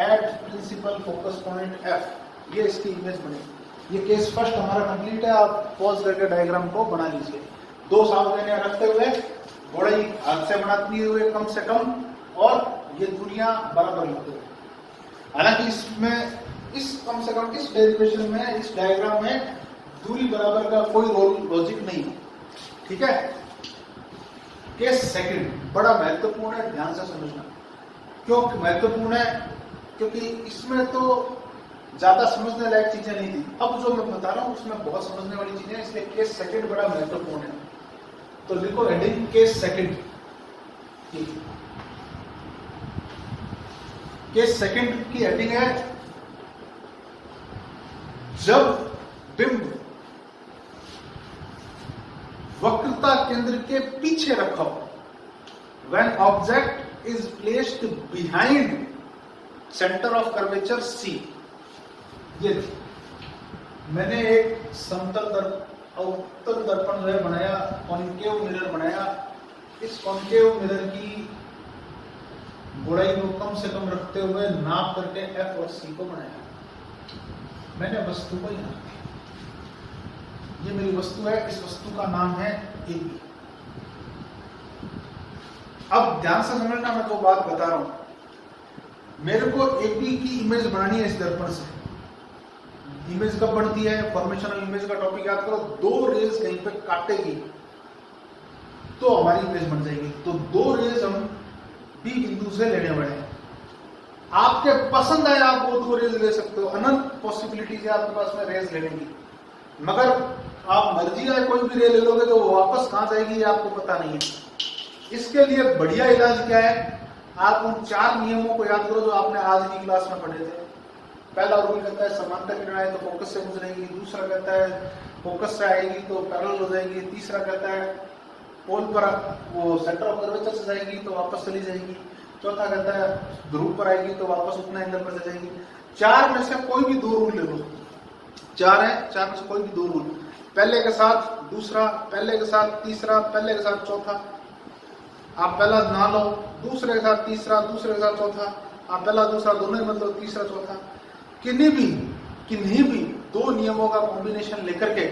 at principal focus point F. ये इसकी इमेज बनेगी। ये केस फर्स्ट हमारा कंप्लीट है। आप पॉज करके डायग्राम को बना लीजिए। 2 सावधानियां रखते हुए, बड़े हाथ से बनाते हुए कम से कम, और ये दूरियां बराबर रखते हुए। हालांकि इसमें इस कम से कम इस डेरिवेशन में, इस डायग्राम में दूरी बराबर का कोई लॉजिक नहीं है। ठीक है। केस सेकंड बड़ा महत्वपूर्ण है, ध्यान से समझना। क्यों महत्वपूर्ण है? क्योंकि इसमें तो ज्यादा समझने लायक चीजें नहीं थी। अब जो मैं बता रहा हूं उसमें बहुत समझने वाली चीजें, इसलिए केस सेकंड बड़ा महत्वपूर्ण है। तो लिखो heading case second. Case second की हेडिंग है, जब बिंब वक्रता केंद्र के पीछे रखा हो, when object is placed behind center of curvature C। ये मैंने एक समतल उत्तल दर्पण जो है बनाया, कॉन्केव मिरर बनाया। इस कॉन्केव मिरर की गुड़ाई को कम से कम रखते हुए नाप करके F और C को बनाया। मैंने वस्तु को ही नाप, ये मेरी वस्तु है, इस वस्तु का नाम है AB। अब ध्यान से समझना, मैं जो बात बता रहा हूं, मेरे को AB की इमेज बनानी है इस दर्पण से। इमेज कब बनती है, फॉर्मेशन ऑफ इमेज का टॉपिक याद करो। 2 रेज कहीं पे काटेगी तो हमारी इमेज बन जाएगी। तो 2 रेज हम B बिंदु से लेने वाले हैं। आपके पसंद है आप वो 2 रेज ले सकते हो, अनंत पॉसिबिलिटीज है आपके पास में रेज लेने की। मगर आप मर्जी है कोई भी रे ले लोगे तो वो वापस कहां जाएगी आपको पता नहीं है। इसके लिए बढ़िया इलाज क्या है, आप उन 4 नियमों को याद करो जो आपने आज की क्लास में पढ़े थे। पहला रूल कहता है समांतर किरण आए तो फोकस से गुजरेगी। दूसरा कहता है फोकस से आएगी तो पैरेलल हो जाएगी। तीसरा कहता है पोल पर वो सेंटर ऑफ कर्वेचर से जाएगी तो वापस चली जाएगी। चौथा कहता है ध्रुव पर आएगी तो वापस उतना एंगल पर चली जाएगी। 4 में से कोई भी 2 रूल ले लो। 4 है, 4 में से कोई भी 2 रूल, पहले के साथ दूसरा, पहले के साथ तीसरा, पहले के साथ चौथा। आप पहला ना लो, दूसरे के साथ तीसरा, दूसरे के साथ चौथा। आप पहला दूसरा दोनों ही मतलब तीसरा चौथा। किन्हीं भी 2 नियमों का कॉम्बिनेशन लेकर के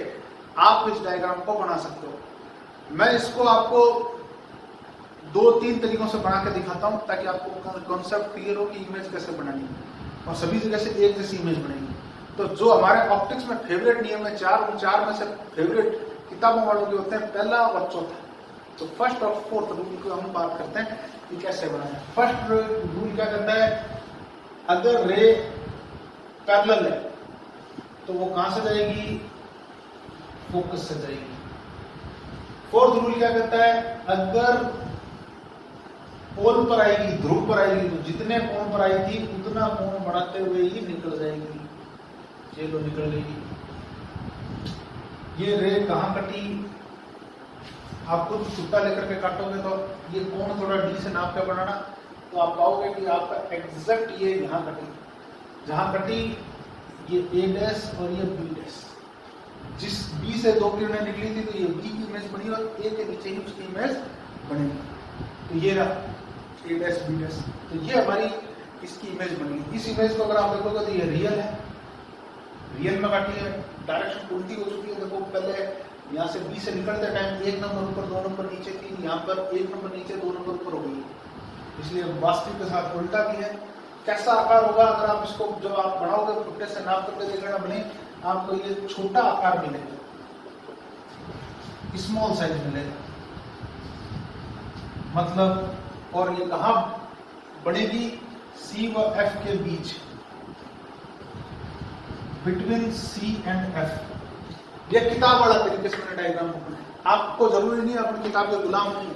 आप इस डायग्राम को बना सकते हो। मैं इसको आपको 2-3 तरीकों से बना के दिखाता हूं ताकि आपको कॉन्सेप्ट क्लियर हो कि इमेज कैसे बनानी है और सभी जगह से एक जैसी इमेज बनेगी। तो जो हमारे ऑप्टिक्स में फेवरेट नियम है चार, उन चार में से फेवरेट किताबों वालों के होते हैं पहला और चौथा। तो फर्स्ट और फोर्थ रूल को हम बात करते हैं कि कैसे बनाए। फर्स्ट रूल क्या कहता है, अगर रे पैरेलल है तो वो कहां से जाएगी, फोकस से जाएगी। फोर्थ रूल क्या कहता है, अगर पोल पर आएगी, ध्रुव पर आएगी, तो जितने कोण पर आई थी उतना कोण बढ़ाते हुए ही निकल जाएगी, ये लो निकल गई। ये रे कहां कटी, आप खुद छुट्टा लेकर के काटोगे तो ये कोण थोड़ा डी से नाप के बनाना, तो आप पाओगे कि आपका एग्जैक्ट ये यहां कटी, जहां कटी ये ए डैश और ये बी डैश। जिस बी से दो किरणें निकली थी तो ये बी की इमेज बनी और ए के नीचे ही उसकी इमेज बनेगी। तो ये रहा ए डैश बी डैश, तो ये हमारी इसकी इमेज बनेगी। इस इमेज को अगर आप देखोगे तो ये रियल है, रियल में काटी है, डायरेक्शन उल्टी हो चुकी है। देखो पहले यहाँ से बी से निकलते टाइम एक नंबर ऊपर दो नंबर नीचे थी, यहाँ पर एक नंबर नीचे दो नंबर ऊपर हो गई, इसलिए वास्तविक के साथ उल्टा भी है। कैसा आकार होगा अगर आप इसको जब आप बढ़ाओगे फुटे से नाप करके देखना बने, आपको ये छोटा आकार मिलेगा, स्मॉल साइज मिलेगा मतलब। और ये कहां बनेगी, सी व एफ के बीच, बिटवीन सी एंड एफ। ये किताब वाला तरीके से मैंने डायग्राम को बनाया, आपको जरूरी नहीं है अपनी किताब के गुलाम नहीं,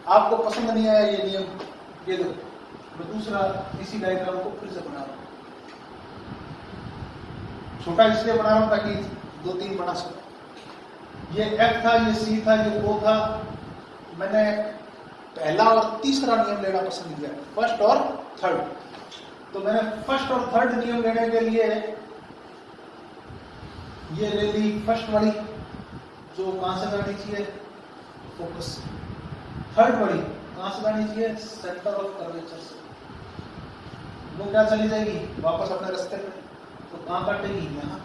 आपको पसंद नहीं आया ये नियम, ये देखो मैं दूसरा इसी डायग्राम को फिर से बना रहा हूं। छोटा इसलिए बना रहा हूं ताकि दो तीन बना सकूं। ये एफ था, ये सी था, ये ओ था। मैंने पहला और तीसरा नियम लेना पसंद किया, फर्स्ट और थर्ड। तो मैंने फर्स्ट और थर्ड नियम लेने के लिए ये ले ली फर्स्ट वाली, जो कहां से जानी चाहिए, फोकस से। थर्ड वाली कहां से जानी चाहिए, सेंटर ऑफ कर्वेचर से। वो क्या चली जाएगी वापस अपने रास्ते में, तो कहां काटेगी, यहाँ।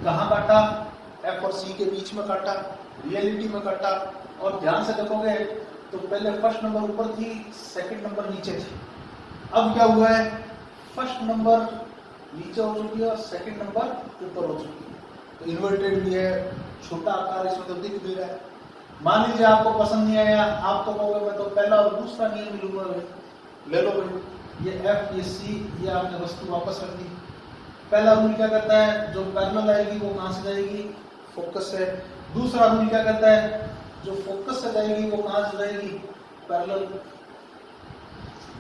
कहां काटा, एफ और सी के बीच में काटा, रियलिटी में काटा। और ध्यान से देखोगे तो पहले फर्स्ट नंबर ऊपर थी, सेकंड नंबर नीचे थी। अब क्या हुआ है, फर्स्ट नंबर नीचे हो चुकी है और सेकंड नंबर ऊपर हो चुकी है। तो इन्वर्टेड भी है, छोटा आकार इसमें तो दिख भी रहा है। मान लीजिए आपको पसंद नहीं आया, आप तो कहोगे मैं तो पहला और दूसरा नियम लूंगा, ले लो भाई, ये एफ ये सी, ये आपने वस्तु वापस रख दी। पहला रूल क्या कहता है, जो पैरेलल आएगी वो कहां से जाएगी, फोकस से। दूसरा रूल क्या कहता है, जो फोकस से जाएगी वो कहां से जाएगी, पैरेलल।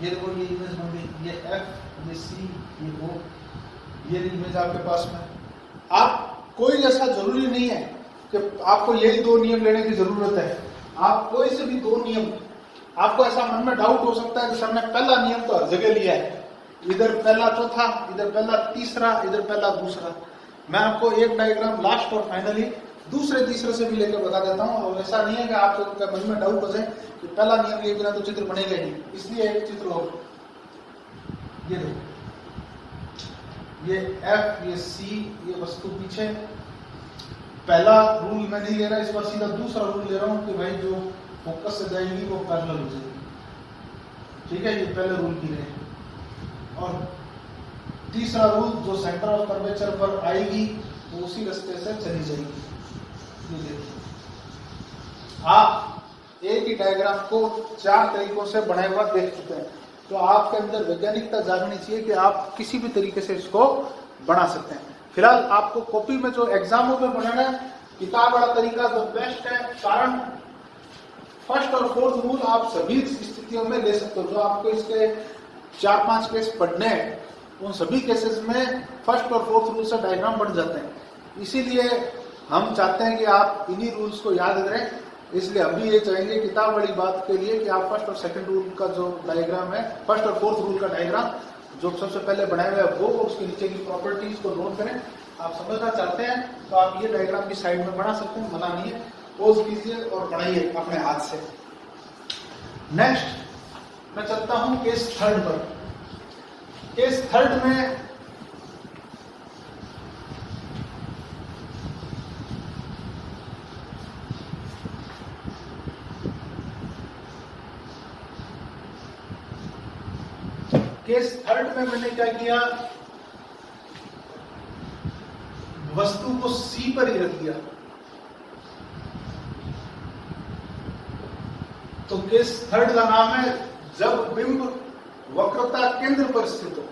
ये देखो ये इमेज बन गई, ये एफ ये सी ये ओ, ये इमेज आपके पास में। आप कोई ऐसा जरूरी नहीं है कि आपको यही दो नियम लेने की जरूरत है, आप कोई से भी दो नियम। आपको ऐसा मन में डाउट हो सकता है कि हमने पहला नियम तो हर जगह लिया है, इधर पहला चौथा, इधर पहला तीसरा, इधर पहला दूसरा। मैं आपको एक डायग्राम लास्ट और फाइनली दूसरे तीसरे से भी लेकर बता देता हूं। और ऐसा नहीं है कि आपके मन में डाउट हो जाए कि पहला नियम लिए बिना तो चित्र बनेगा ही नहीं, इसलिए एक चित्र हो। ये देखो, ये एफ ये सी, ये वस्तु पीछे। पहला रूल मैं नहीं ले रहा, इस बार सीधा दूसरा रूल ले रहा हूं कि भाई जो फोकस से जाएगी वो पैरेलल हो जाएगी, ठीक है। ये पहले रूल की रहे। और तीसरा रूल, जो सेंटर ऑफ कर्वेचर पर आएगी वो उसी रास्ते से चली जाएगी। ये देखिए, आप एक ही डायग्राम को चार तरीकों से बनाए हुआ देख चुके हैं, तो आपके अंदर वैज्ञानिकता जागनी चाहिए कि आप किसी भी तरीके से इसको बना सकते हैं। फिलहाल आपको कॉपी में जो एग्जामों में बनाना है, किताब वाला तरीका तो बेस्ट है, कारण फर्स्ट और फोर्थ रूल आप सभी स्थितियों में ले सकते हो। जो आपको इसके 4-5 केस पढ़ने हैं, उन सभी केसेस में फर्स्ट और फोर्थ रूल से डायग्राम बन जाते हैं। इसीलिए हम चाहते हैं कि आप इन्हीं रूल्स को याद करें, इसलिए हम भी ये चाहेंगे किताब वाली बात के लिए कि आप फर्स्ट और सेकंड रूल का जो डायग्राम है, फर्स्ट और फोर्थ रूल का डायग्राम जो सबसे पहले बनाया हुआ है वो, उसके नीचे की प्रॉपर्टीज को नोट करें। आप समझना चाहते हैं तो आप ये डायग्राम की साइड में बना सकते हैं, मना नहीं है। पोज कीजिए और बनाइए अपने हाथ से। नेक्स्ट मैं चलता हूं केस थर्ड पर। केस थर्ड में मैंने क्या किया, वस्तु को सी पर ही रख दिया तो केस थर्ड का नाम है जब बिंब वक्रता केंद्र पर स्थित हो,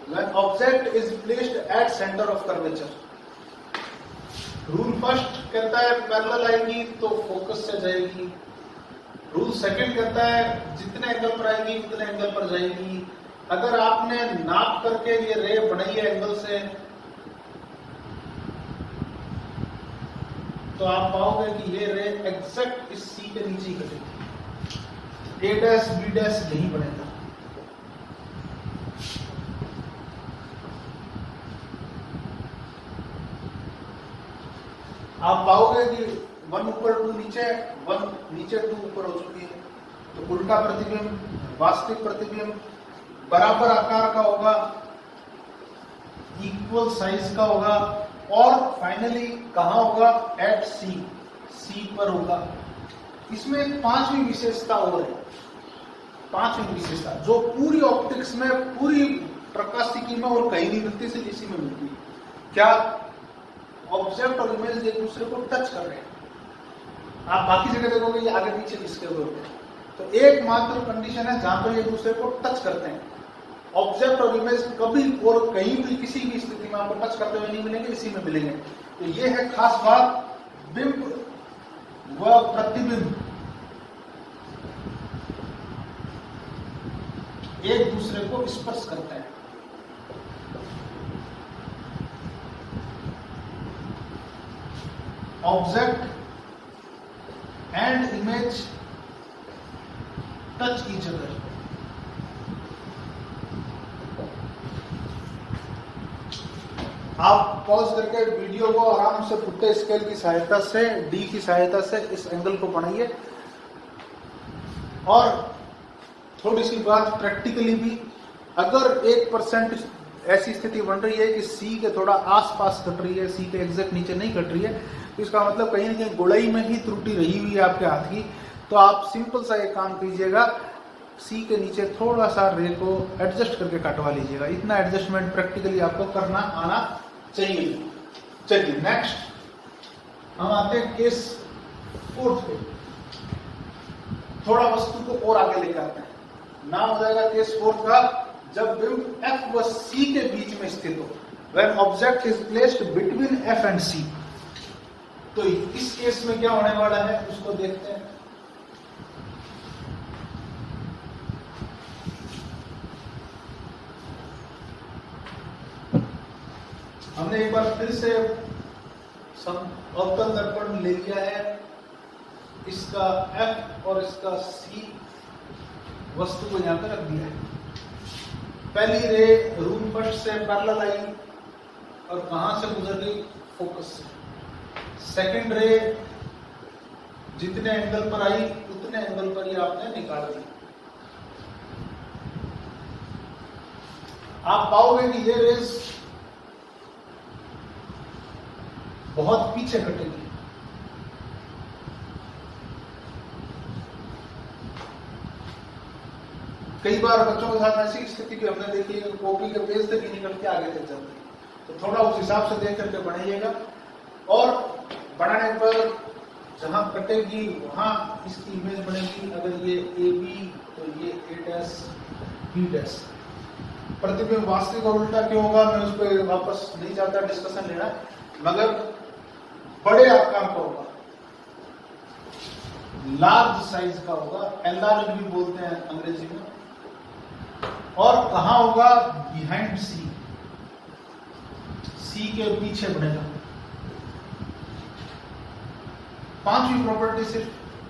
when object is placed at center of curvature। Rule first कहता है पैरेलल आएगी तो फोकस से जाएगी, रूल सेकंड कहता है जितने एंगल पर आएगी उतने एंगल पर जाएगी। अगर आपने नाप करके ये रे बनाई है एंगल से तो आप पाओगे कि ये रे एग्जैक्ट इस सी के नीचे ही कटेगी, ए डैश बी डैश नहीं बनेगा। आप पाओगे कि 1 ऊपर 2 नीचे, 1 नीचे 2 ऊपर हो चुकी है। तो उल्टा प्रतिबिंब वास्तविक प्रतिबिंब बराबर आकार का होगा, इक्वल साइज का होगा और फाइनली कहां होगा? एट सी, सी पर होगा। इसमें एक पांचवी विशेषता और है, पांचवी विशेषता जो पूरी ऑप्टिक्स में, पूरी प्रकाशिकी में और कहीं नहीं मिलती, सिर्फ इसी में मिलती है। क्या? ऑब्जेक्ट और इमेज एक दूसरे को टच कर रहे हैं। आप बाकी जगह देखोगे ये आगे पीछे किसके हुए होते हैं, तो एकमात्र कंडीशन है जहां पर एक दूसरे को टच करते हैं। ऑब्जेक्ट और इमेज कभी और कहीं भी किसी भी स्थिति में आपको टच करते हुए नहीं मिलेंगे, इसी में मिलेंगे। तो ये है खास बात, बिंब व प्रतिबिंब एक दूसरे को स्पर्श करते हैं। Object and image touch each other. आप पॉज करके वीडियो को आराम से पुट्टे स्केल की सहायता से, डी की सहायता से इस एंगल को बनाइए। और थोड़ी सी बात प्रैक्टिकली भी, अगर 1% ऐसी स्थिति बन रही है कि सी के थोड़ा आसपास कट रही है, सी के एग्जैक्ट नीचे नहीं कट रही है, तो इसका मतलब कहीं ना कहीं गुड़ाई में ही त्रुटि रही हुई है आपके हाथ की। तो आप सिंपल सा एक काम कीजिएगा, सी के नीचे थोड़ा सा रे को एडजस्ट करके कटवा लीजिएगा। इतना एडजस्टमेंट प्रैक्टिकली आपको करना आना चाहिए। चलिए नेक्स्ट हम आते हैं केस फोर्थ पे। थोड़ा वस्तु को और आगे लेकर आते हैं। नाम हो जाएगा केस फोर्थ का, जब बिंब एफ व सी के बीच में स्थित हो, when object is placed between F and C. तो इस केस में क्या होने वाला है उसको देखते हैं। हमने एक बार फिर से अवतल दर्पण ले लिया है, इसका F और इसका C वस्तु को यहां पर रख दिया है। पहली रे रूम फर्स्ट से पैरेलल आई और कहां से गुजर गई? फोकस से। सेकंड रे जितने एंगल पर आई उतने एंगल पर ही आपने निकाल दी। आप पाओगे कि ये रेस बहुत पीछे कटेगी। कई बार बच्चों के साथ ऐसी स्थिति भी हमने देखी है, कॉपी के पेज से भी निकल के आगे तक जाती है। तो थोड़ा उस हिसाब से देख करके बनाइएगा। और बनाने पर जहां कटेगी वहां इसकी इमेज बनेगी। अगर ये ए बी तो ये ए डैश बी डैश। प्रतिबिंब वास्तविक और उल्टा क्यों होगा मैं उस पर वापस नहीं जाता डिस्कशन लेना, मगर बड़े आकार का होगा, लार्ज साइज का होगा, एलआर भी बोलते हैं अंग्रेजी में। और कहां होगा? बिहाइंड सी, सी के पीछे बढ़ेगा। पांचवी प्रॉपर्टी सिर्फ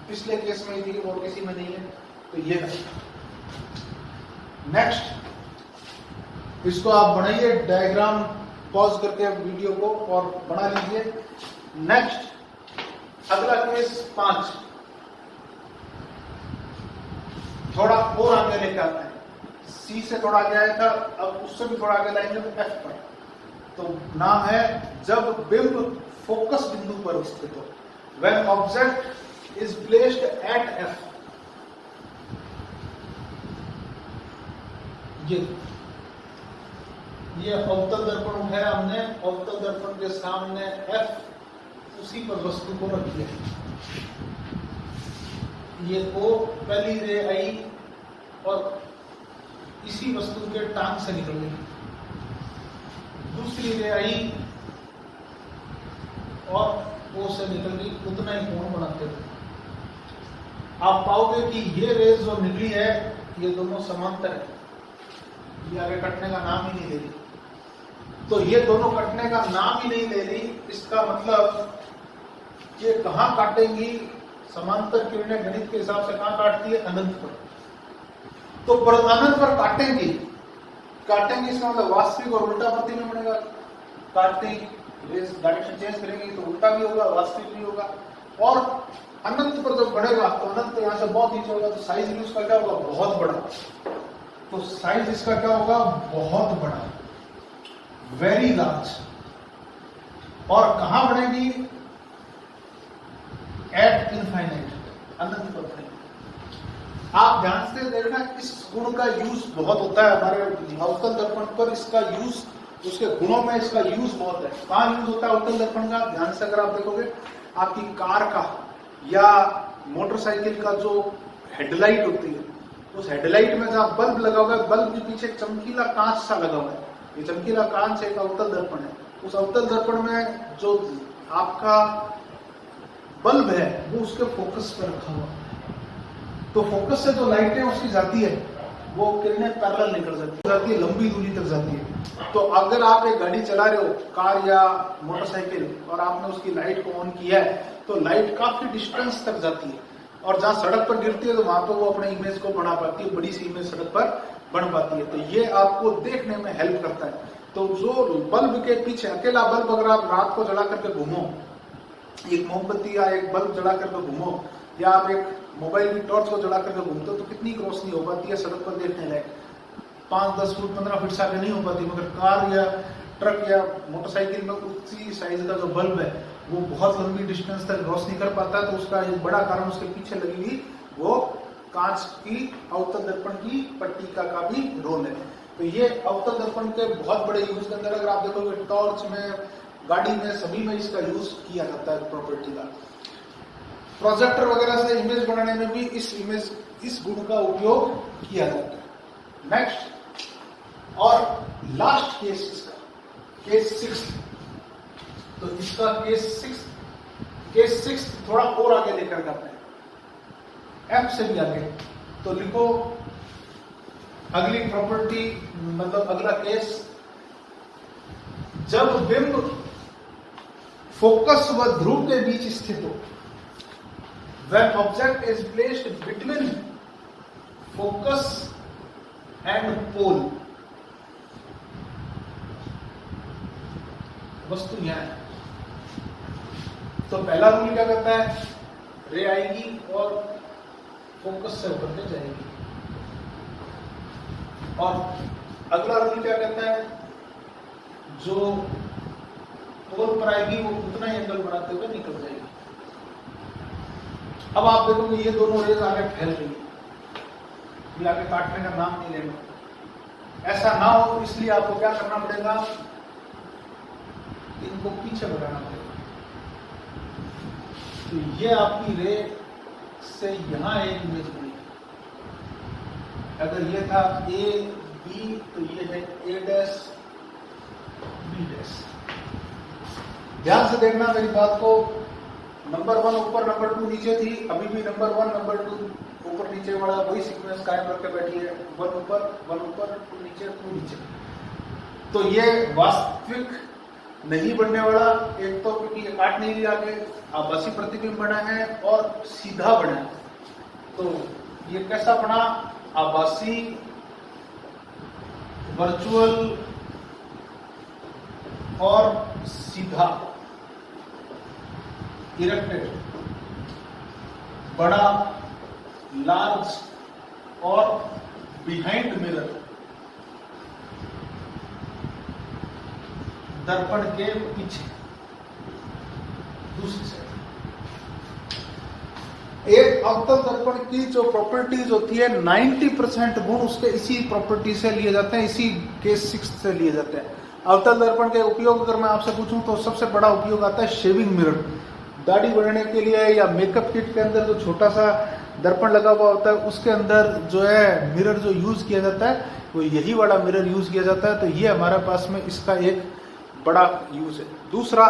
पिछले केस में थी और किसी में नहीं है, तो ये है। नेक्स्ट इसको आप बनाइए, डायग्राम पॉज करके वीडियो को और बना लीजिए। नेक्स्ट अगला केस 5, थोड़ा और आगे लेकर आते हैं। सी से थोड़ा आगे आया था, अब उससे भी थोड़ा आगे लाएंगे तो एफ पर। तो नाम है जब बिंब फोकस बिंदु पर स्थित हो, when object is placed at F। ये ये अवतल दर्पण उठाया हमने, अवतल दर्पण के सामने F, उसी पर वस्तु को रखी है। ये O, पहली रे आई और इसी वस्तु के टांग से निकल गई, दूसरी रे आई और O से निकल गई, उतना ही कोण बनाते थे। आप पाओगे कि ये रेज जो निकली है ये दोनों समांतर है, ये आगे कटने का नाम ही नहीं ले रही। तो ये दोनों कटने का नाम ही नहीं ले रही, इसका मतलब ये कहां काटेंगी? समांतर किरणें गणित के हिसाब से कहां काटती है? अनंत पर। तो अनंत पर काटेंगी, इसका मतलब वास्तविक और उल्टा प्रतिबिंब बनेगा। काटते डायरेक्शन चेंज करेंगे तो उल्टा भी होगा, वास्तविक भी होगा। और अनंत पर जब बढ़ेगा तो अनंत यहां से बहुत नीचे होगा, तो साइज भी उसका क्या होगा? बहुत बड़ा। तो साइज इसका क्या होगा? बहुत बड़ा, वेरी लार्ज। और कहां बढ़ेगी? एट इनफाइनाइट, अनंत पर बढ़ेगी। आप ध्यान से देखना, इस गुण का यूज बहुत होता है हमारे अवतल दर्पण पर। इसका यूज, उसके गुणों में इसका यूज बहुत है। कहां यूज होता है अवतल दर्पण का? ध्यान से अगर आप देखोगे, आपकी कार का या मोटरसाइकिल का जो हेडलाइट होती है, उस हेडलाइट में जहां बल्ब लगा हुआ है, बल्ब के पीछे चमकीला कांच सा लगा हुआ है। ये चमकीला कांच एक अवतल दर्पण है। उस अवतल दर्पण में जो आपका बल्ब है वो उसके फोकस पर रखा हुआ है। तो फोकस से जो लाइटें उसकी जाती है, वो किरणें पैरेलल निकल जाती है, लंबी दूरी तक जाती है। तो अगर आप एक गाड़ी चला रहे हो, कार या मोटरसाइकिल, और आपने उसकी लाइट को ऑन किया है, तो लाइट काफी डिस्टेंस तक जाती है, और जहां सड़क पर गिरती है तो वहां पर वो अपने इमेज को बना पाती है, बड़ी सी इमेज सड़क पर बन पाती है। तो ये आपको देखने में हेल्प करता है। तो जो बल्ब के पीछे, अकेला बल्ब अगर आप रात को जला करके घूमो, एक मोमबत्ती या एक बल्ब जला करके घूमो, या आप एक मोबाइल की टॉर्च को जला करके घूमते हो, तो कितनी रोशनी हो पाती है सड़क पर देखने लायक? 5-10 फुट 15 फुट से आगे नहीं हो पाती। मगर कार या ट्रक या मोटरसाइकिल में उसी साइज का जो बल्ब है वो बहुत लंबी डिस्टेंस तक रोशनी कर पाता है। तो उसका एक बड़ा कारण उसके पीछे लगी हुई वो कांच की अवतल दर्पण की पट्टिका का भी रोल है। तो ये अवतल दर्पण के बहुत बड़े यूज के अंदर अगर आप देखोगे, टॉर्च में, गाड़ी में, सभी में इसका यूज किया जाता है प्रॉपर्टी का। प्रोजेक्टर वगैरह से इमेज बनाने में भी इस गुण का उपयोग किया जाता है। नेक्स्ट और लास्ट केस इसका, केस 6। तो इसका केस 6 थोड़ा और आगे लेकर जाते हैं, एफ से भी आगे। तो लिखो अगली प्रॉपर्टी, मतलब अगला केस, जब बिंब फोकस व ध्रुव के बीच स्थित हो, when object is placed between focus and pole, वस्तु यहां है। तो पहला रूल क्या कहता है? रे आएगी और फोकस से होकर के जाएगी। और अगला रूल क्या कहता है? जो पोल पर आएगी वो उतना ही एंगल बनाते हुए निकल जाएगी। अब आप देखोगे ये दोनों रेज आगे फैल रही है, ये आगे काटने का नाम नहीं लेना। ऐसा ना हो इसलिए आपको क्या करना पड़ेगा? इनको पीछे बढ़ाना पड़ेगा। तो ये आपकी रे से यहां एक इमेज बनी। अगर ये था ए बी, तो ये है ए डैश बी डैश। ध्यान से देखना मेरी बात को। नंबर 1 ऊपर, नंबर 2 नीचे थी। अभी भी नंबर 1 नंबर 2 ऊपर नीचे वाला वही सीक्वेंस कायम रख के बैठी है। 1 ऊपर 2 नीचे 2 नीचे। तो ये वास्तविक नहीं बनने वाला, एक तो क्योंकि ये काट नहीं लिया, आगे आभासी प्रतिबिंब बना है और सीधा बना है। तो ये कैसा बना? आभासी, वर्चुअल और सीधा, इरेक्टेड, बड़ा, लार्ज और बिहाइंड मिरर, दर्पण के पीछे दूसरी साइड। एक अवतल दर्पण की जो प्रॉपर्टीज होती है 90% गुण उसके इसी प्रॉपर्टी से लिए जाते हैं, इसी केस 6 से लिए जाते हैं। अवतल दर्पण के उपयोग अगर मैं आपसे पूछूं तो सबसे बड़ा उपयोग आता है शेविंग मिरर, दाढ़ी बढ़ाने के लिए, या मेकअप किट के अंदर जो छोटा सा दर्पण लगा हुआ होता है उसके अंदर जो है मिरर जो यूज किया जाता है वो यही वाला मिरर यूज किया जाता है। तो ये हमारे पास में इसका एक बड़ा यूज है। दूसरा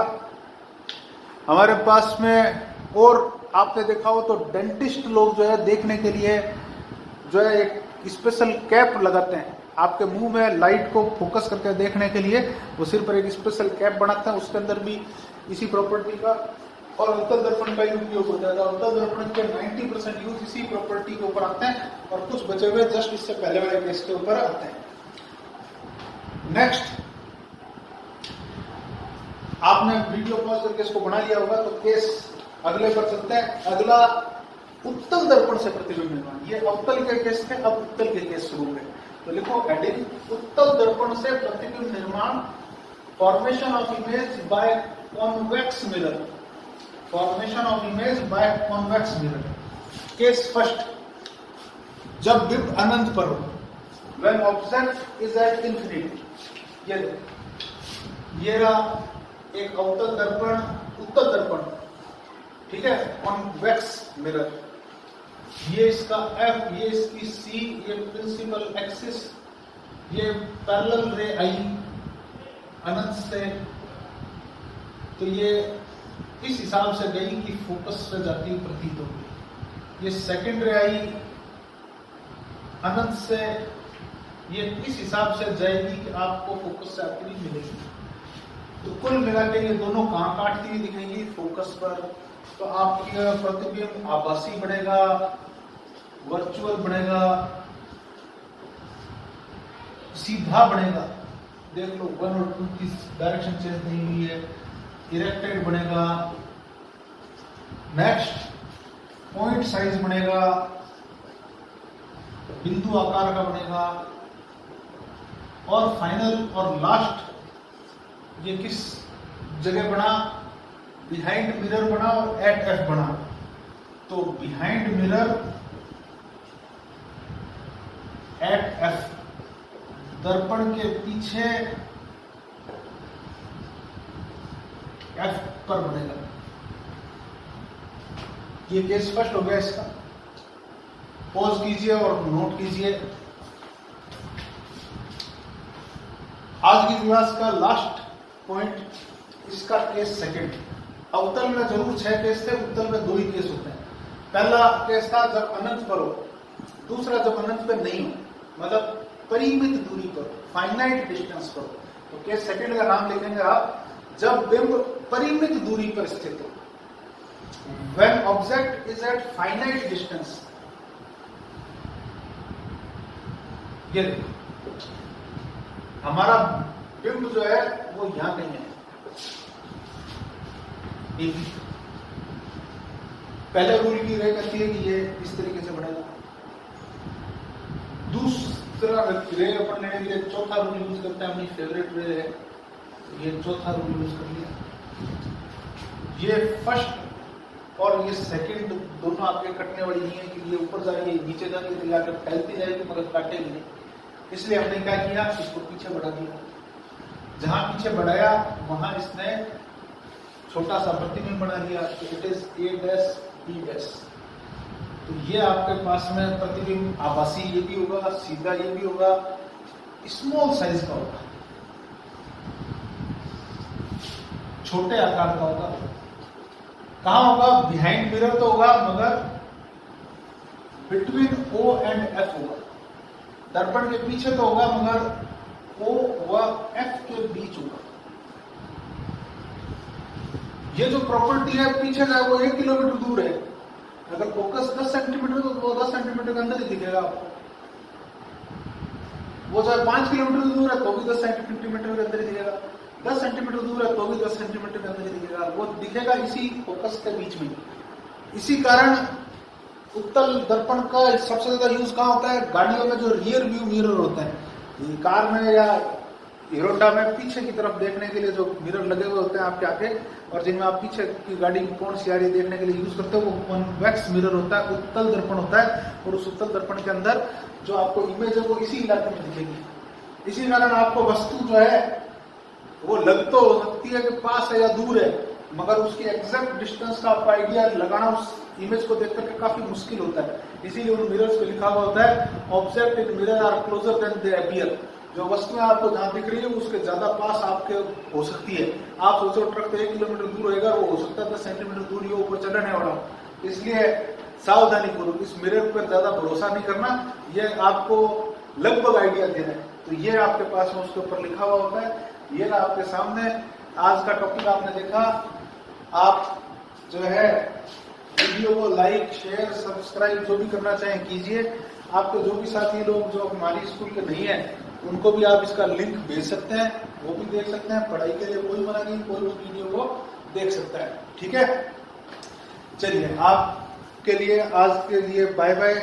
हमारे पास में, और आपने देखा हो तो डेंटिस्ट लोग जो है देखने के लिए जो है एक स्पेशल कैप लगाते हैं, आपके मुंह में लाइट को फोकस करके देखने के लिए वो सिर पर एक स्पेशल कैप बनाते हैं, उसके अंदर भी इसी प्रॉपर्टी का और अवतल दर्पण का ही उपयोग होता है। अवतल दर्पण के 90% यूज इसी प्रॉपर्टी के ऊपर आते हैं और कुछ बचे हुए जस्ट इससे पहले वाले केस के ऊपर आते हैं। नेक्स्ट, आपने वीडियो पॉज करके इसको बना लिया होगा तो केस अगले पर चलते हैं। अगला उत्तल दर्पण से प्रतिबिंब निर्माण, ये अवतल के केस थे, अब उत्तल के केस शुरू हुए। तो लिखो हेडिंग, उत्तल दर्पण से प्रतिबिंब निर्माण, formation of image by convex mirror, formation of image by convex mirror. Case first, जब बिंब अनंत पर हो, when object is at infinity. ये रहा एक अवतल दर्पण, उत्तल दर्पण, ठीक है, कॉन्वेक्स मिरर। ये इसका F, ये इसकी C, ये प्रिंसिपल एक्सिस, ये पैरेलल रे आई अनंत से, तो ये इस हिसाब से गई कि फोकस से जाती हुई प्रतीत होगी। ये सेकंड रे आई अनंत से, ये इस हिसाब से जाएगी कि आपको फोकस से आती हुई मिलेगी। तो कुल मिला के ये दोनों कहां काटती हुई दिखेंगी? फोकस पर। तो आपका प्रतिबिंब आभासी बनेगा, वर्चुअल बनेगा, सीधा बनेगा। देख लो 1 और 2 की डायरेक्शन चेंज नहीं हुई है। इरेक्टेड बनेगा। नेक्स्ट, पॉइंट साइज बनेगा, बिंदु आकार का बनेगा। और फाइनल और लास्ट, ये किस जगह बना? बिहाइंड मिरर बना और एट एफ बना। तो बिहाइंड मिरर एट एफ, दर्पण के पीछे एफ पर बनेगा। ये केस फर्स्ट हो गया इसका। पॉज कीजिए और नोट कीजिए। आज की क्लास का लास्ट पॉइंट, इसका केस सेकंड। अवतल में जरूर 6 केस थे, उत्तल में 2 ही केस होते हैं। पहला केस था जब अनंत पर हो, दूसरा जब अनंत पे नहीं हो, मतलब परिमित दूरी पर, फाइनाइट डिस्टेंस पर। तो केस सेकंड का नाम लिखेंगे आप, जब बिंब परिमित दूरी पर स्थित हो, when object is at finite distance. ये देखो, हमारा बिंब जो है वो यहां कहीं है। पहले रूल की रे कहती है कि ये इस तरीके से बढ़ेगा। दूसरा रे अपन लेने के लिए चौथा रूल यूज करते हैं, अपनी फेवरेट रे है, ये चौथा रूल यूज कर लिया। ये फर्स्ट और ये सेकंड दोनों आपके कटने वाली नहीं है कि ये ऊपर जाएगी, नीचे जाएगी, तो आकर फैलती जाएगी मगर काटेगी नहीं। इसलिए हमने क्या किया, इसको पीछे बढ़ा दिया। जहां पीछे बढ़ाया वहां इसने छोटा सा प्रतिबिंब बना दिया। It is A dash B dash. तो ये आपके पास में प्रतिबिंब आभासी ये भी होगा, सीधा ये भी होगा, स्मॉल साइज का होगा, छोटे आकार का होगा। कहां होगा? बिहाइंड मिरर तो होगा, मगर बिटवीन O एंड F होगा। दर्पण के पीछे तो होगा, मगर O व F के बीच होगा। ये जो प्रॉपर्टी है पीछे का, वो 1 किलोमीटर दूर है। अगर फोकस 10 सेंटीमीटर तो वो 10 सेंटीमीटर के अंदर ही दिखेगा आपको। वो चाहे 5 किलोमीटर दूर है तो भी 10 सेंटीमीटर के अंदर ही दिखेगा। 10 सेंटीमीटर दूर है तो भी 10 सेंटीमीटर के अंदर ही दिखेगा। वो दिखेगा इसी फोकस के बीच में। इसी कारण उत्तल दर्पण का सबसे ज्यादा यूज कहाँ होता है? गाड़ियों में जो रियर व्यू मिरर होता है, कार में या हीरो होंडा में पीछे की तरफ देखने के लिए जो मिरर लगे हुए होते हैं आपके आगे, और जिनमें आप पीछे की गाड़ी कौन सी आ रही है देखने के लिए यूज करते हो, वो कॉन्वेक्स मिरर होता है, उत्तल दर्पण होता है। और उस उत्तल दर्पण के अंदर जो आपको इमेज है वो इसी इलाके में दिखेगी। इसी कारण आपको वस्तु जो है वो लग तो हो सकती है कि पास है या दूर है, मगर उसकी एग्जैक्ट डिस्टेंस का आपको आइडिया लगाना उस इमेज को देख करके काफी मुश्किल होता है। इसीलिए उन मिरर्स पे लिखा हुआ होता है object in mirror are closer than they appear. जो वस्तुएं आपको जहां दिख रही है उसके ज्यादा पास आपके हो सकती है। आप सोचो ट्रक तो 1 किलोमीटर दूर होगा, वो हो सकता है 10 सेंटीमीटर दूर ही ऊपर चलने वाला हो। इसलिए सावधानी पूर्वक इस मिरर पर ज्यादा भरोसा नहीं करना, ये आपको लगभग आइडिया दे रहा है। तो ये आपके पास में उसके ऊपर लिखा हुआ होता है। ये ना आपके सामने आज का टॉपिक आपने देखा। आप जो है वीडियो को लाइक शेयर सब्सक्राइब जो भी करना चाहें कीजिए। आपके जो भी साथी लोग जो हमारी स्कूल के नहीं है उनको भी आप इसका लिंक भेज सकते हैं, वो भी देख सकते हैं। पढ़ाई के लिए कोई मना नहीं, कोई भी वीडियो को देख सकता है। ठीक है, चलिए आपके लिए आज के लिए बाय बाय।